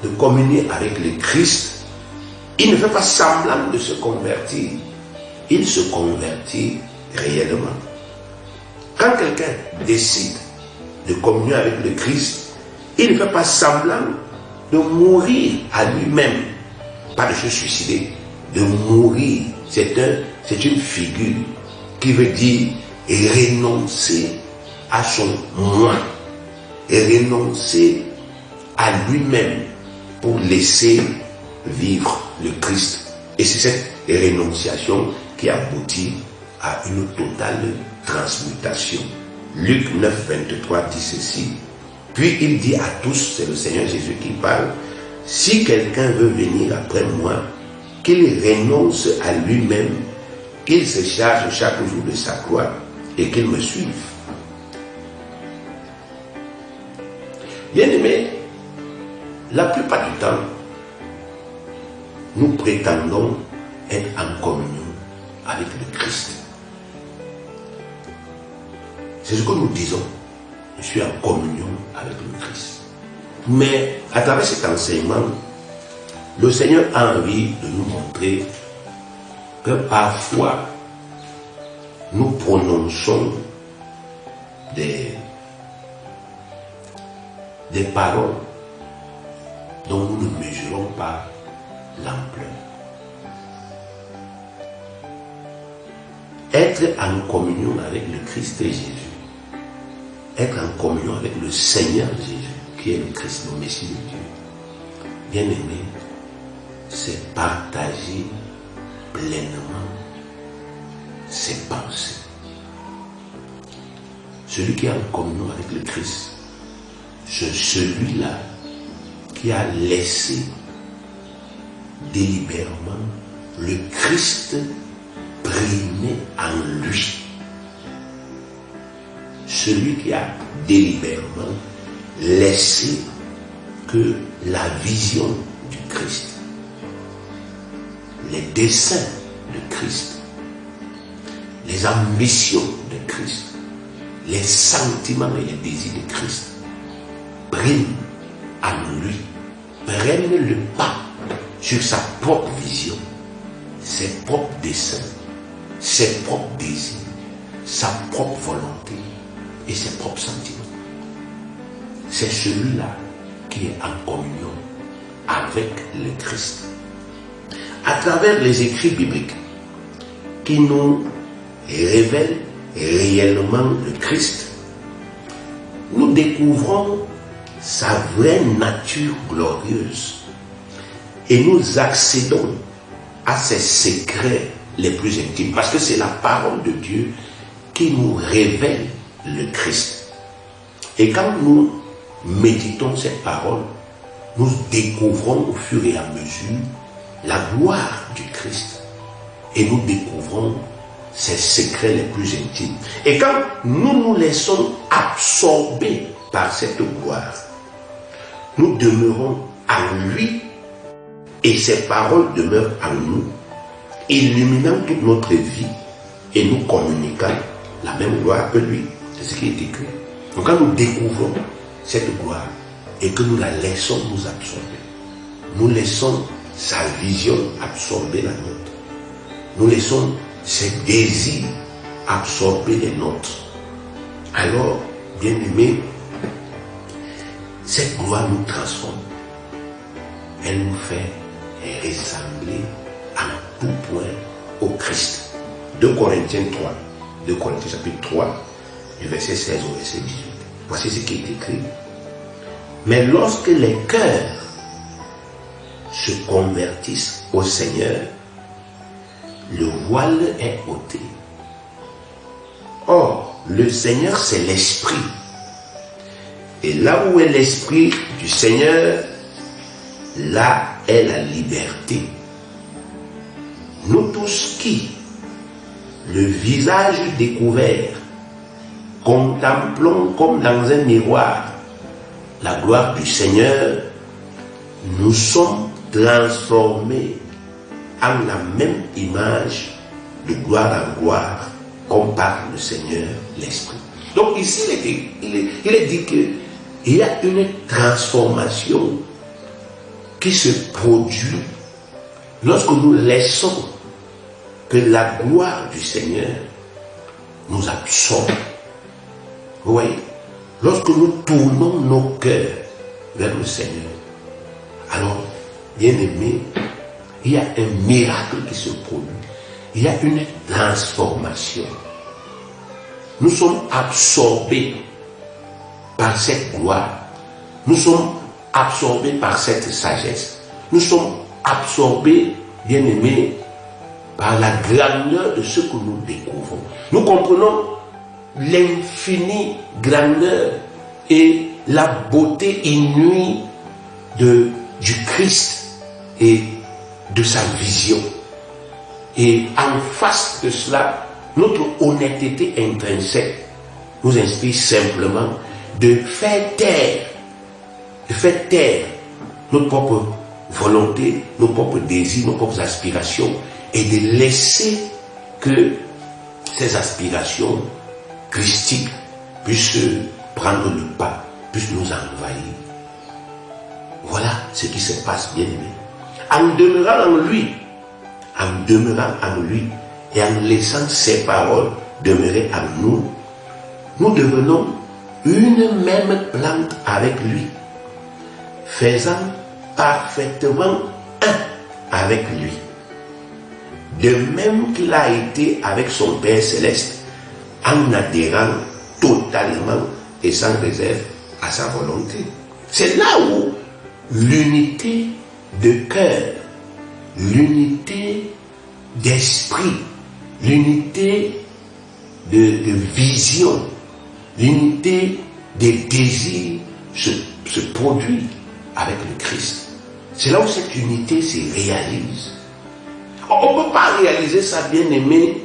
de communier avec le Christ, il ne fait pas semblant de se convertir, il se convertit réellement. Quand quelqu'un décide de communier avec le Christ, il ne fait pas semblant de mourir à lui-même, pas de se suicider, de mourir. C'est une figure qui veut dire renoncer à son moi et renoncer à lui-même pour laisser vivre le Christ. Et c'est cette renonciation qui aboutit à une totale transmutation. Luc 9, 23 dit ceci. Puis il dit à tous, c'est le Seigneur Jésus qui parle, si quelqu'un veut venir après moi, qu'il renonce à lui-même, qu'il se charge chaque jour de sa croix et qu'il me suive. Bien-aimés, la plupart du temps, nous prétendons être en communion avec le Christ. C'est ce que nous disons. Je suis en communion avec le Christ. Mais à travers cet enseignement, le Seigneur a envie de nous montrer que parfois, nous prononçons des paroles dont nous ne mesurons pas l'ampleur. Être en communion avec le Christ et Jésus, être en communion avec le Seigneur Jésus, qui est le Christ, le Messie de Dieu, bien aimé, c'est partager pleinement ses pensées. Celui qui est en communion avec le Christ, c'est celui-là qui a laissé délibérément le Christ primer en lui. Celui qui a délibérément laissé que la vision du Christ, les desseins de Christ, les ambitions de Christ, les sentiments et les désirs de Christ prennent en lui, prennent le pas sur sa propre vision, ses propres desseins, ses propres désirs, sa propre volonté et ses propres sentiments. C'est celui-là qui est en communion avec le Christ. À travers les écrits bibliques qui nous révèlent réellement le Christ, nous découvrons sa vraie nature glorieuse et nous accédons à ses secrets les plus intimes, parce que c'est la parole de Dieu qui nous révèle le Christ. Et quand nous méditons cette parole, nous découvrons au fur et à mesure la gloire du Christ et nous découvrons ses secrets les plus intimes. Et quand nous nous laissons absorber par cette gloire, nous demeurons en lui et ses paroles demeurent en nous, illuminant toute notre vie et nous communiquant la même gloire que lui. C'est ce qui est écrit. Donc quand nous découvrons cette gloire et que nous la laissons nous absorber, nous laissons sa vision absorber la nôtre, nous laissons ses désirs absorber les nôtres, alors, bien aimés, cette gloire nous transforme. Elle nous fait ressembler en tout point au Christ. 2 Corinthiens 3, 2 Corinthiens chapitre 3, du verset 16 au verset 18. Voici ce qui est écrit. Mais lorsque les cœurs se convertissent au Seigneur, le voile est ôté. Or, le Seigneur, c'est l'Esprit. Et là où est l'Esprit du Seigneur, là est la liberté. Nous tous qui, le visage découvert, contemplons comme dans un miroir la gloire du Seigneur, nous sommes transformés en la même image de gloire en gloire, comme par le Seigneur l'Esprit. Donc ici, il est dit qu'il y a une transformation qui se produit lorsque nous laissons que la gloire du Seigneur nous absorbe. Vous voyez, lorsque nous tournons nos cœurs vers le Seigneur, alors, bien aimé, il y a un miracle qui se produit. Il y a une transformation. Nous sommes absorbés par cette gloire. Nous sommes absorbés par cette sagesse. Nous sommes absorbés, bien aimés, par la grandeur de ce que nous découvrons. Nous comprenons l'infinie grandeur et la beauté inouïe du Christ et de sa vision. Et en face de cela, notre honnêteté intrinsèque nous inspire simplement de faire taire notre propre volonté, nos propres désirs, nos propres aspirations, et de laisser que ces aspirations christiques puissent prendre le pas, puissent nous envahir. Voilà ce qui se passe, bien aimé. En demeurant en lui et en laissant ses paroles demeurer en nous, nous devenons une même plante avec lui, faisant parfaitement un avec lui. De même qu'il a été avec son Père Céleste, en adhérant totalement et sans réserve à sa volonté. C'est là où l'unité de cœur, l'unité d'esprit, l'unité de vision, l'unité des désirs se produit avec le Christ. C'est là où cette unité se réalise. On ne peut pas réaliser ça, bien aimé,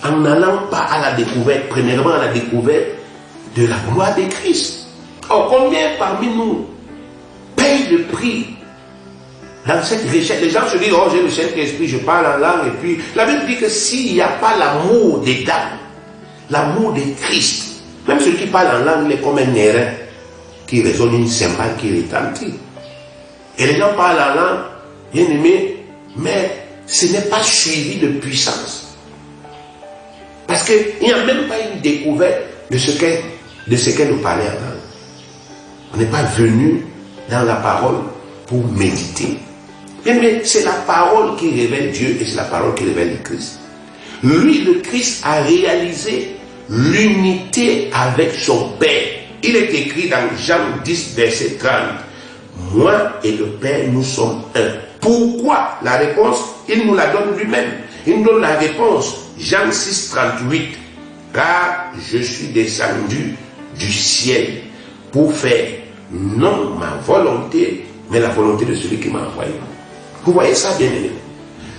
en n'allant pas à la découverte, premièrement à la découverte de la gloire de Christ. Or, combien parmi nous payent le prix dans cette richesse? Les gens se disent, oh, j'ai le Saint-Esprit, je parle en langue, et puis la Bible dit que s'il n'y a pas l'amour des dames, l'amour de Christ, même celui qui parle en langue, il est comme un airain qui résonne une cymbale qui retentit. Et les gens parlent en langue, bien aimé, mais ce n'est pas suivi de puissance. Parce qu'il n'y a même pas une découverte de ce qu'est nous parler en langue. On n'est pas venu dans la parole pour méditer. Mais c'est la parole qui révèle Dieu et c'est la parole qui révèle le Christ. Lui, le Christ, a réalisé l'unité avec son Père. Il est écrit dans Jean 10, verset 30. Moi et le Père, nous sommes un. Pourquoi? La réponse, il nous la donne lui-même. Il nous donne la réponse. Jean 6, 38. Car je suis descendu du ciel pour faire non ma volonté, mais la volonté de celui qui m'a envoyé. Vous voyez ça, bien aimé?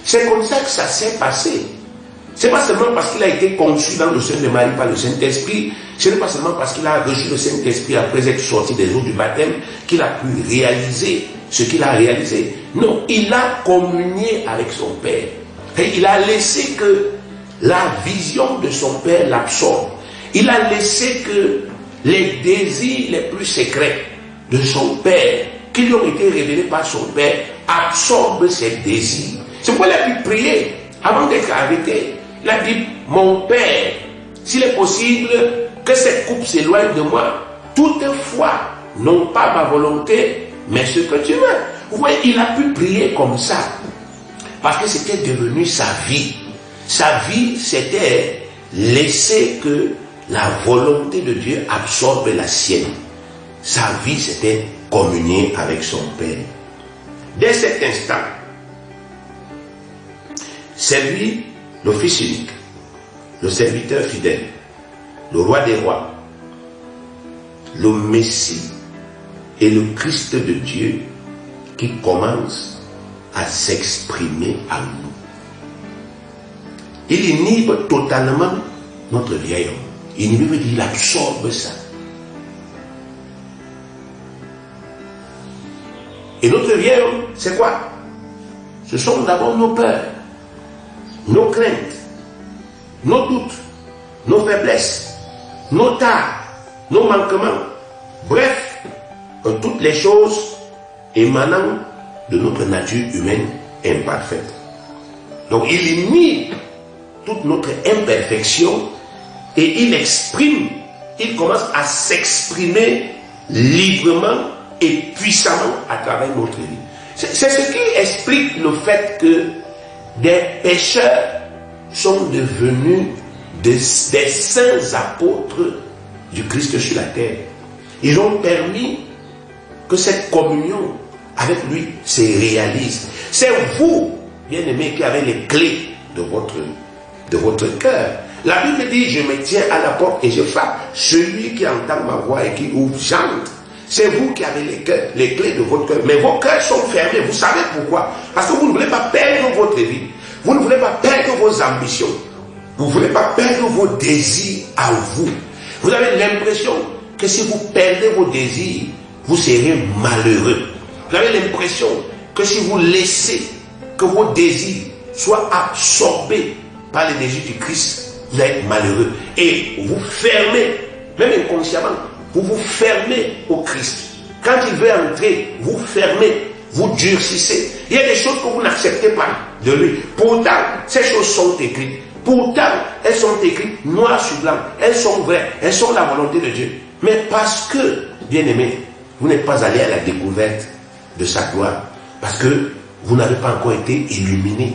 C'est comme ça que ça s'est passé. Ce n'est pas seulement parce qu'il a été conçu dans le sein de Marie par le Saint-Esprit, ce n'est pas seulement parce qu'il a reçu le Saint-Esprit après être sorti des eaux du baptême qu'il a pu réaliser ce qu'il a réalisé. Non, il a communié avec son Père. Et il a laissé que la vision de son Père l'absorbe. Il a laissé que les désirs les plus secrets de son Père, qui lui ont été révélés par son Père, absorbent ses désirs. C'est pourquoi il a pu prier avant d'être arrêté. Il a dit, mon Père, s'il est possible que cette coupe s'éloigne de moi, toutefois, non pas ma volonté, mais ce que tu veux. Vous voyez, il a pu prier comme ça, parce que c'était devenu sa vie. Sa vie, c'était laisser que la volonté de Dieu absorbe la sienne. Sa vie, c'était communier avec son Père. Dès cet instant, c'est lui, le Fils unique, le serviteur fidèle, le roi des rois, le Messie et le Christ de Dieu qui commence à s'exprimer à nous. Il inhibe totalement notre vieil homme. Il veut dire, il absorbe ça. Et notre vieil homme, c'est quoi? Ce sont d'abord nos peurs, nos craintes, nos doutes, nos faiblesses, nos tares, nos manquements. Bref, toutes les choses émanant de notre nature humaine imparfaite. Donc il inhibe toute notre imperfection et il commence à s'exprimer librement et puissamment à travers notre vie. C'est ce qui explique le fait que des pécheurs sont devenus des saints apôtres du Christ sur la terre. Ils ont permis que cette communion avec lui se réalise. C'est vous, bien-aimés, qui avez les clés de votre cœur. La Bible dit, je me tiens à la porte et je frappe. Celui qui entend ma voix et qui ouvre, j'entre. C'est vous qui avez les clés de votre cœur. Mais vos cœurs sont fermés. Vous savez pourquoi? Parce que vous ne voulez pas perdre votre vie. Vous ne voulez pas perdre vos ambitions. Vous ne voulez pas perdre vos désirs à vous. Vous avez l'impression que si vous perdez vos désirs, vous serez malheureux. Vous avez l'impression que si vous laissez que vos désirs soient absorbés par les désirs du Christ, vous allez être malheureux. Et vous fermez, même inconsciemment, vous vous fermez au Christ. Quand il veut entrer, vous fermez, vous durcissez. Il y a des choses que vous n'acceptez pas de lui. Pourtant, ces choses sont écrites. Pourtant, elles sont écrites noir sur blanc. Elles sont vraies. Elles sont la volonté de Dieu. Mais parce que, bien-aimés, vous n'êtes pas allé à la découverte de sa gloire, parce que vous n'avez pas encore été illuminé,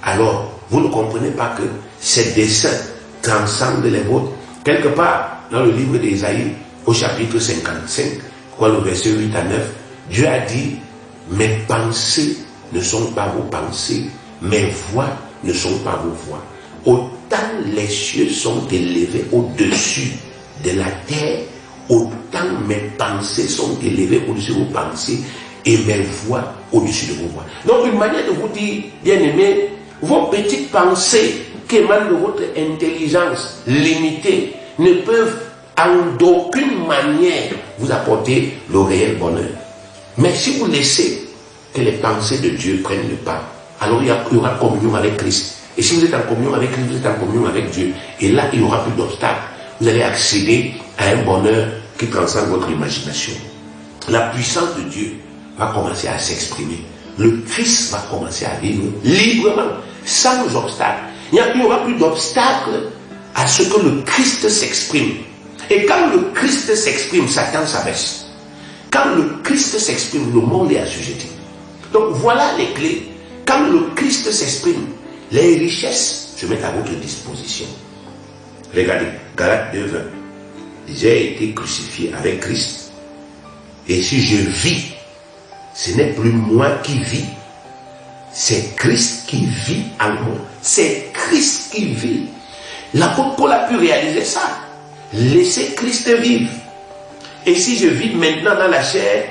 alors vous ne comprenez pas que ces desseins transcendent les vôtres. Quelque part, dans le livre d'Ésaïe, au chapitre 55, le verset 8 à 9, Dieu a dit, mes pensées ne sont pas vos pensées, mes voix ne sont pas vos voix. Autant les cieux sont élevés au-dessus de la terre, autant mes pensées sont élevées au-dessus de vos pensées et mes voix au-dessus de vos voix. Donc une manière de vous dire, bien-aimés, vos petites pensées qui émanent de votre intelligence limitée ne peuvent en d'aucune manière vous apporter le réel bonheur. Mais si vous laissez que les pensées de Dieu prennent le pas, alors il y aura communion avec Christ. Et si vous êtes en communion avec Christ, vous êtes en communion avec Dieu. Et là, il n'y aura plus d'obstacles. Vous allez accéder à un bonheur qui transcende votre imagination. La puissance de Dieu va commencer à s'exprimer. Le Christ va commencer à vivre librement, sans obstacles. Il n'y aura plus d'obstacles à ce que le Christ s'exprime. Et quand le Christ s'exprime, Satan s'abaisse. Quand le Christ s'exprime, le monde est assujetti. Donc voilà les clés. Quand le Christ s'exprime, les richesses se mettent à votre disposition. Regardez, Galates 2:20. J'ai été crucifié avec Christ. Et si je vis, ce n'est plus moi qui vis. C'est Christ qui vit en moi. C'est Christ qui vit. L'apôtre Paul a pu réaliser ça. Laissez Christ vivre. Et si je vis maintenant dans la chair,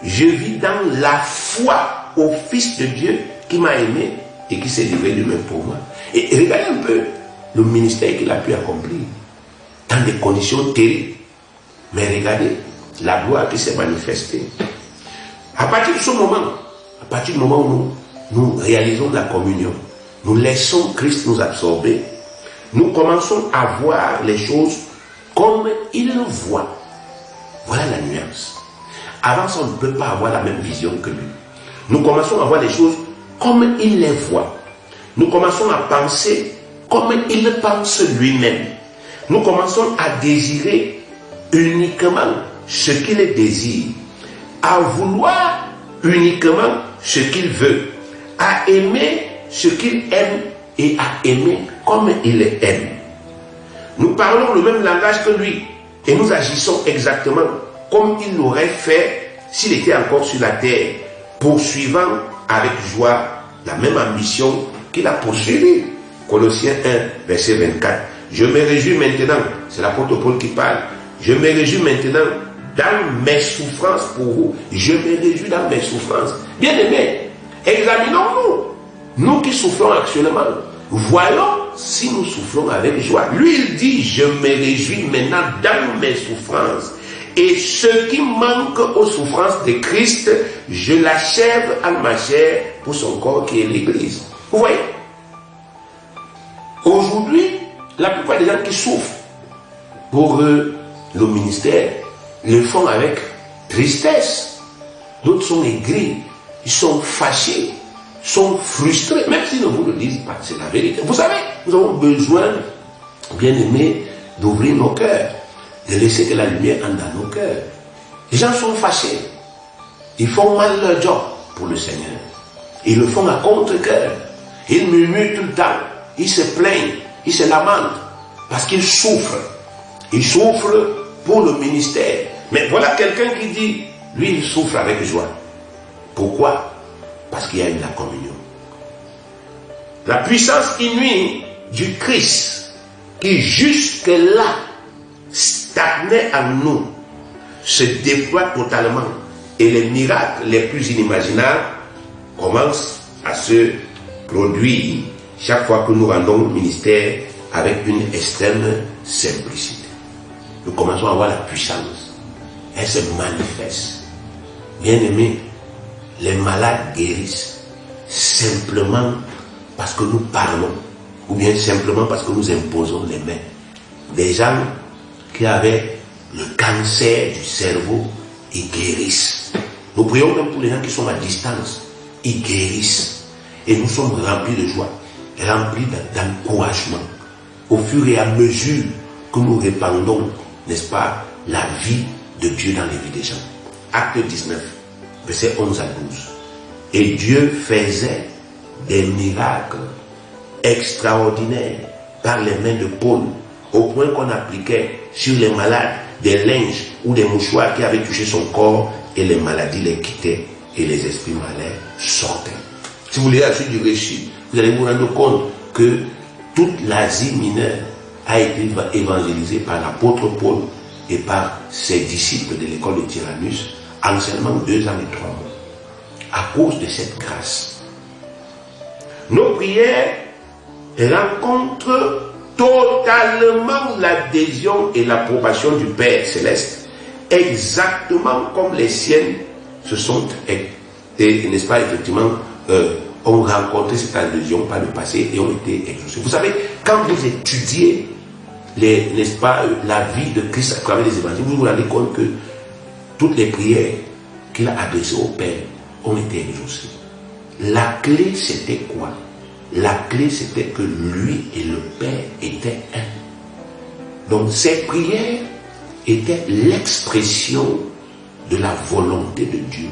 je vis dans la foi au Fils de Dieu qui m'a aimé et qui s'est livré lui-même pour moi. Et regardez un peu le ministère qu'il a pu accomplir dans des conditions terribles. Mais regardez la gloire qui s'est manifestée. À partir de ce moment, à partir du moment où nous réalisons la communion, nous laissons Christ nous absorber, nous commençons à voir les choses comme il le voit. Voilà la nuance. Avant ça, on ne peut pas avoir la même vision que lui. Nous commençons à voir les choses comme il les voit. Nous commençons à penser comme il pense lui-même. Nous commençons à désirer uniquement ce qu'il désire, à vouloir uniquement ce qu'il veut, à aimer ce qu'il aime et à aimer comme il aime. Nous parlons le même langage que lui et nous agissons exactement comme il l'aurait fait s'il était encore sur la terre. poursuivant avec joie la même ambition qu'il a poursuivie. Colossiens 1, verset 24. Je me réjouis maintenant, c'est l'apôtre Paul qui parle, je me réjouis maintenant dans mes souffrances pour vous. Je me réjouis dans mes souffrances. Bien aimés, examinons-nous. Nous qui souffrons actuellement, voyons si nous souffrons avec joie. Lui, il dit, je me réjouis maintenant dans mes souffrances. Et ce qui manque aux souffrances de Christ, je l'achève en ma chair pour son corps qui est l'Église. Vous voyez? Aujourd'hui, la plupart des gens qui souffrent pour le ministère le font avec tristesse. D'autres sont aigris, ils sont fâchés, sont frustrés, même s'ils ne vous le disent pas, c'est la vérité. Vous savez, nous avons besoin, bien aimés, d'ouvrir nos cœurs, de laisser que la lumière entre dans nos cœurs. Les gens sont fâchés, ils font mal leur job pour le Seigneur. Ils le font à contre-cœur, ils murmurent tout le temps, ils se plaignent, ils se lamentent, parce qu'ils souffrent. Ils souffrent pour le ministère. Mais voilà quelqu'un qui dit, lui il souffre avec joie. Pourquoi? Parce qu'il y a eu la communion. La puissance inouïe du Christ, qui jusque-là stagnait en nous, se déploie totalement. Et les miracles les plus inimaginables commencent à se produire chaque fois que nous rendons le ministère avec une extrême simplicité. Nous commençons à voir la puissance. Elle se manifeste. Bien aimés, les malades guérissent simplement parce que nous parlons, ou bien simplement parce que nous imposons les mains. Des gens qui avaient le cancer du cerveau, ils guérissent. Nous prions même pour les gens qui sont à distance, ils guérissent. Et nous sommes remplis de joie, remplis d'encouragement. Au fur et à mesure que nous répandons, n'est-ce pas, la vie de Dieu dans les vies des gens. Acte 19, versets 11 à 12. Et Dieu faisait des miracles extraordinaires par les mains de Paul, au point qu'on appliquait sur les malades des linges ou des mouchoirs qui avaient touché son corps, et les maladies les quittaient et les esprits malins sortaient. Si vous lisez la suite du récit, vous allez vous rendre compte que toute l'Asie mineure a été évangélisée par l'apôtre Paul et par ses disciples de l'école de Tyrannus en seulement 2 ans et 3 mois. À cause de cette grâce, nos prières rencontrent totalement l'adhésion et l'approbation du Père Céleste, exactement comme les siennes se sont, n'est-ce pas, effectivement, ont rencontré cette adhésion par le passé et ont été exaucés. Vous savez, quand vous étudiez, n'est-ce pas, la vie de Christ à travers les évangiles, vous vous rendez compte que toutes les prières qu'il a adressées au Père ont été exaucées. La clé, c'était quoi? La clé, c'était que lui et le Père étaient un. Donc, ces prières étaient l'expression de la volonté de Dieu.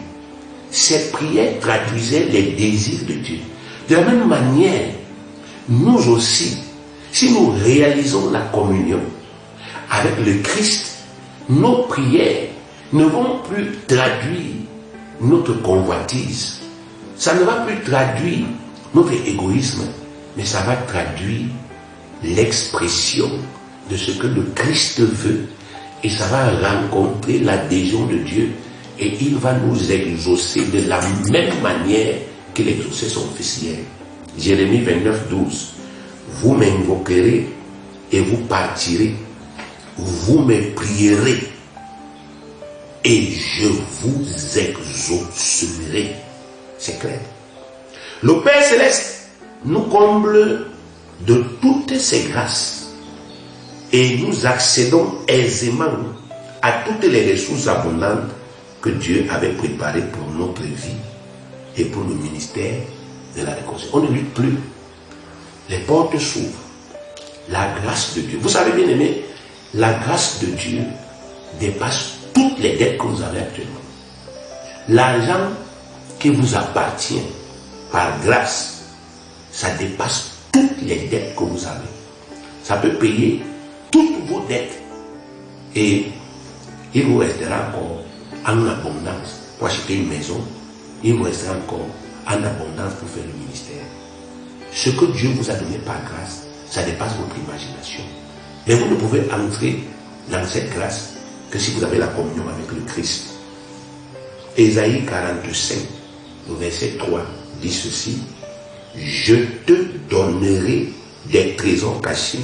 Ces prières traduisaient les désirs de Dieu. De la même manière, nous aussi, si nous réalisons la communion avec le Christ, nos prières ne vont plus traduire notre convoitise. Ça ne va plus traduire notre égoïsme, mais ça va traduire l'expression de ce que le Christ veut, et ça va rencontrer l'adhésion de Dieu, et il va nous exaucer de la même manière qu'il exauçait son fils hier. Jérémie 29, 12. Vous m'invoquerez et vous partirez, vous me prierez et je vous exaucerai. C'est clair. Le Père Céleste nous comble de toutes ses grâces et nous accédons aisément à toutes les ressources abondantes que Dieu avait préparées pour notre vie et pour le ministère de la réconciliation. On ne lutte plus. Les portes s'ouvrent. La grâce de Dieu. Vous savez, bien aimé, la grâce de Dieu dépasse toutes les dettes que vous avez actuellement. L'argent qui vous appartient par grâce, ça dépasse toutes les dettes que vous avez. Ça peut payer toutes vos dettes. Et il vous restera encore en abondance pour acheter une maison, il vous restera encore en abondance pour faire le ministère. Ce que Dieu vous a donné par grâce, ça dépasse votre imagination. Mais vous ne pouvez entrer dans cette grâce que si vous avez la communion avec le Christ. Ésaïe 45, le verset 3, dit ceci: je te donnerai des trésors cachés,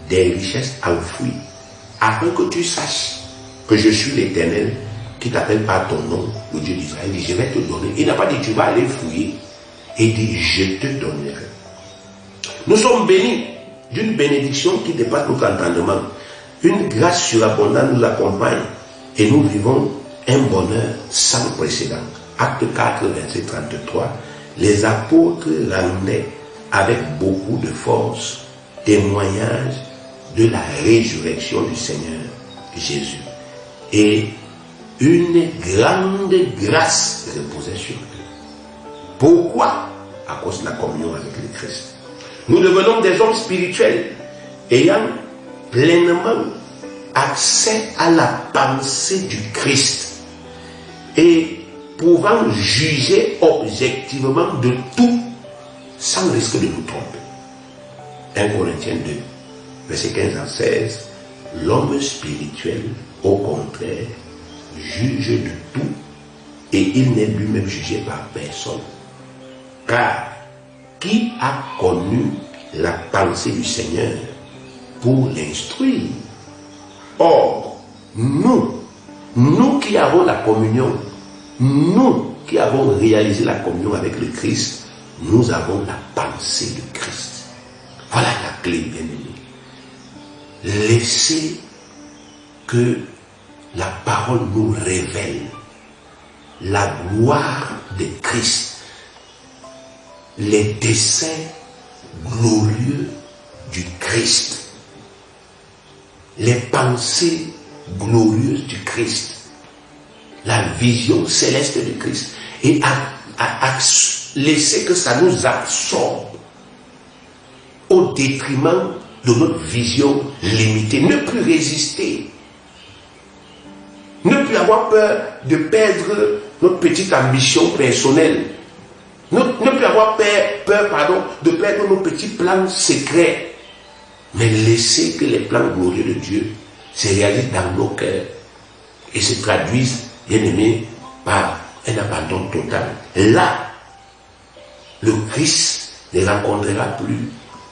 des richesses enfouies, afin que tu saches que je suis l'Éternel qui t'appelle par ton nom, le Dieu d'Israël. Il dit, je vais te donner. Il n'a pas dit, tu vas aller fouiller. Il dit, je te donnerai. Nous sommes bénis d'une bénédiction qui dépasse notre entendement. Une grâce surabondante nous accompagne et nous vivons un bonheur sans précédent. Acte 4, verset 33. Les apôtres rendaient avec beaucoup de force témoignage de la résurrection du Seigneur Jésus. Et une grande grâce reposait sur eux. Pourquoi? À cause de la communion avec le Christ. Nous devenons des hommes spirituels ayant pleinement accès à la pensée du Christ et pouvant juger objectivement de tout sans risque de nous tromper. 1 Corinthiens 2, verset 15 à 16. L'homme spirituel, au contraire, juge de tout et il n'est lui-même jugé par personne. Car qui a connu la pensée du Seigneur pour l'instruire? Or, nous qui avons la communion, nous qui avons réalisé la communion avec le Christ, nous avons la pensée du Christ. Voilà la clé, bien-aimés. Laissez que la parole nous révèle la gloire de Christ, les desseins glorieux du Christ, les pensées glorieuses du Christ, la vision céleste du Christ, et à laisser que ça nous absorbe au détriment de notre vision limitée. Ne plus résister. Ne plus avoir peur de perdre notre petite ambition personnelle. Ne plus avoir peur de perdre nos petits plans secrets. Mais laisser que les plans glorieux de Dieu se réalisent dans nos cœurs et se traduisent, bien aimés, par un abandon total. Là, le Christ ne rencontrera plus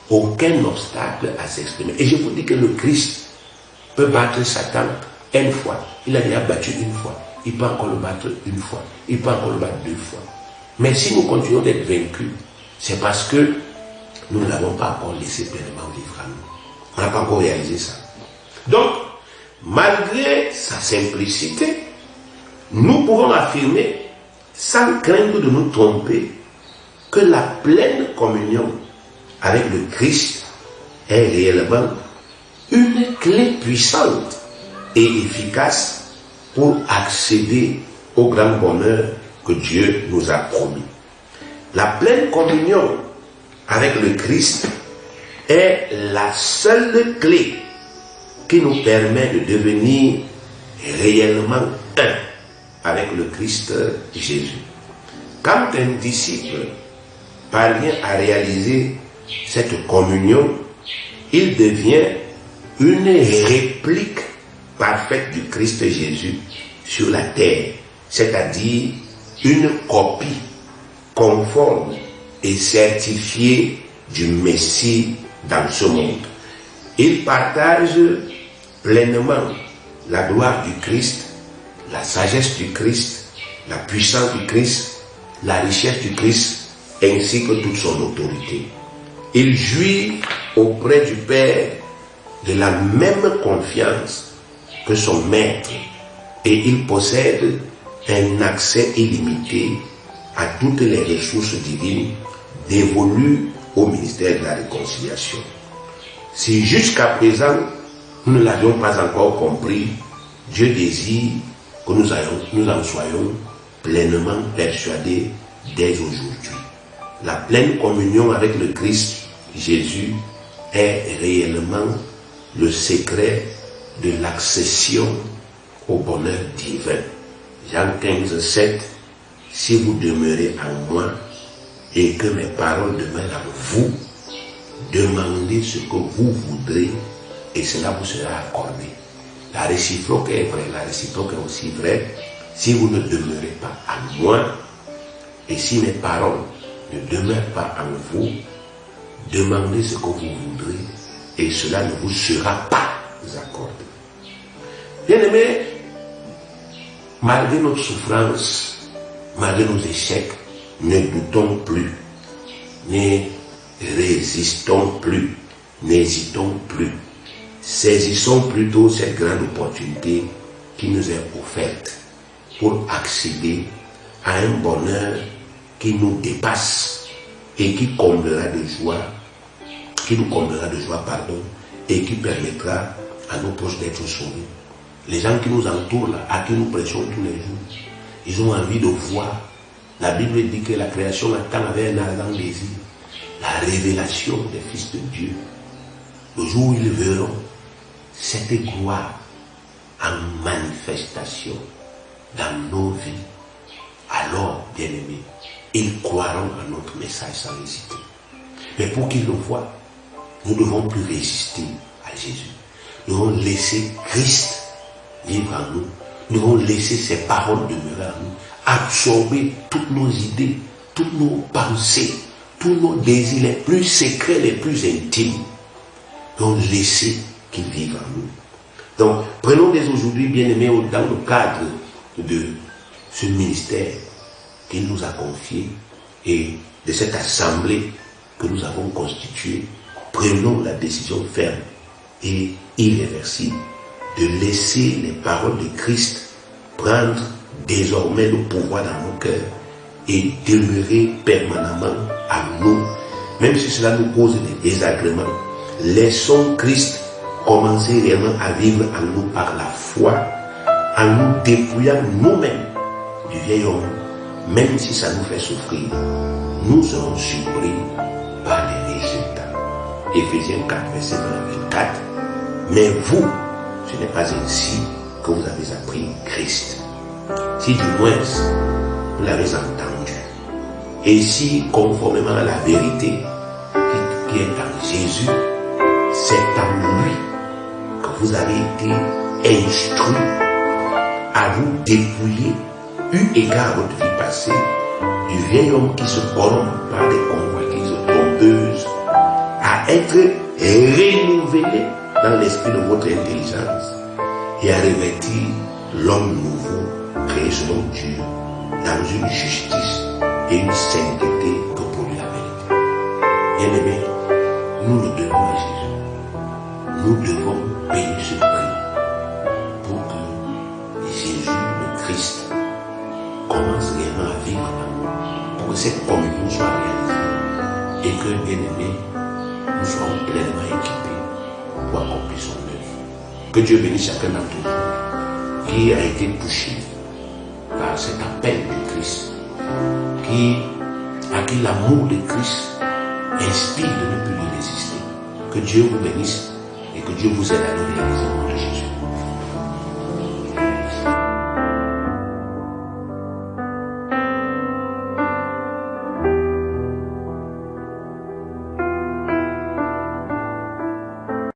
aucun obstacle à s'exprimer. Et je vous dis que le Christ peut battre Satan une fois. Il a déjà battu une fois. Il peut encore le battre une fois. Il peut encore le battre deux fois. Mais si nous continuons d'être vaincus, c'est parce que nous ne l'avons pas encore laissé pleinement vivre à nous. On n'a pas encore réalisé ça. Donc, malgré sa simplicité, nous pouvons affirmer, sans craindre de nous tromper, que la pleine communion avec le Christ est réellement une clé puissante et efficace pour accéder au grand bonheur que Dieu nous a promis. La pleine communion avec le Christ est la seule clé qui nous permet de devenir réellement un avec le Christ Jésus. Quand un disciple parvient à réaliser cette communion, il devient une réplique parfaite du Christ Jésus sur la terre, c'est-à-dire une copie conforme et certifiée du Messie dans ce monde. Il partage pleinement la gloire du Christ, la sagesse du Christ, la puissance du Christ, la richesse du Christ, ainsi que toute son autorité. Il jouit auprès du Père de la même confiance que son Maître et il possède un accès illimité à toutes les ressources divines dévolues au ministère de la réconciliation. Si jusqu'à présent nous ne l'avions pas encore compris, Dieu désire que nous en soyons pleinement persuadés dès aujourd'hui. La pleine communion avec le Christ Jésus est réellement le secret de l'accession au bonheur divin. Jean 15, 7, si vous demeurez en moi et que mes paroles demeurent en vous, demandez ce que vous voudrez et cela vous sera accordé. La réciproque est vraie, la réciproque est aussi vraie. Si vous ne demeurez pas en moi et si mes paroles ne demeurent pas en vous, demandez ce que vous voudrez et cela ne vous sera pas accordé. Bien-aimés, malgré notre souffrance, malgré nos échecs, ne doutons plus, ne résistons plus, n'hésitons plus. Saisissons plutôt cette grande opportunité qui nous est offerte pour accéder à un bonheur qui nous dépasse et qui comblera de joie, et qui permettra à nos proches d'être sauvés. Les gens qui nous entourent, là, à qui nous prêchons tous les jours, ils ont envie de voir. La Bible dit que la création attend avec un ardent désir la révélation des fils de Dieu. Le jour où ils verront cette gloire en manifestation dans nos vies, alors, bien-aimés, ils croiront à notre message sans hésiter. Mais pour qu'ils le voient, nous ne devons plus résister à Jésus. Nous devons laisser Christ vivre en nous. Nous devons laisser ses paroles demeurer en nous, absorber toutes nos idées, toutes nos pensées, tous nos désirs les plus secrets, les plus intimes. Nous devons laisser qu'il vive en nous. Donc, prenons dès aujourd'hui, bien-aimés, dans le cadre de ce ministère qu'il nous a confié et de cette assemblée que nous avons constituée, prenons la décision ferme et irréversible de laisser les paroles de Christ prendre désormais le pouvoir dans nos cœurs et demeurer permanemment en nous, même si cela nous cause des désagréments. Laissons Christ commencer réellement à vivre en nous par la foi, en nous dépouillant nous-mêmes du vieil homme, même si ça nous fait souffrir. Nous serons surpris par les résultats. Éphésiens 4, verset 24. Mais vous, ce n'est pas ainsi que vous avez appris Christ. Si du moins vous l'avez entendu, et si conformément à la vérité qui est en Jésus, c'est en lui que vous avez été instruits à vous dépouiller, eu égard à votre vie passée, du vieil homme qui se corrompt par des convoitises trompeuses, à être renouvelé dans l'esprit de votre intelligence et à revêtir l'homme nouveau créé selon Dieu dans une justice et une sainteté que produit la vérité. Bien-aimés, nous le devons à Jésus. Nous devons payer ce prix pour que Jésus, le Christ, commence réellement à vivre en nous, pour que cette communion soit réalisée et que, bien-aimés, nous soyons pleinement équipés pour accomplir son œuvre. Que Dieu bénisse chacun d'entre vous qui a été touché par cet appel de Christ, à qui l'amour de Christ inspire de ne plus lui résister. Que Dieu vous bénisse et que Dieu vous aide à le réaliser au nom de Jésus.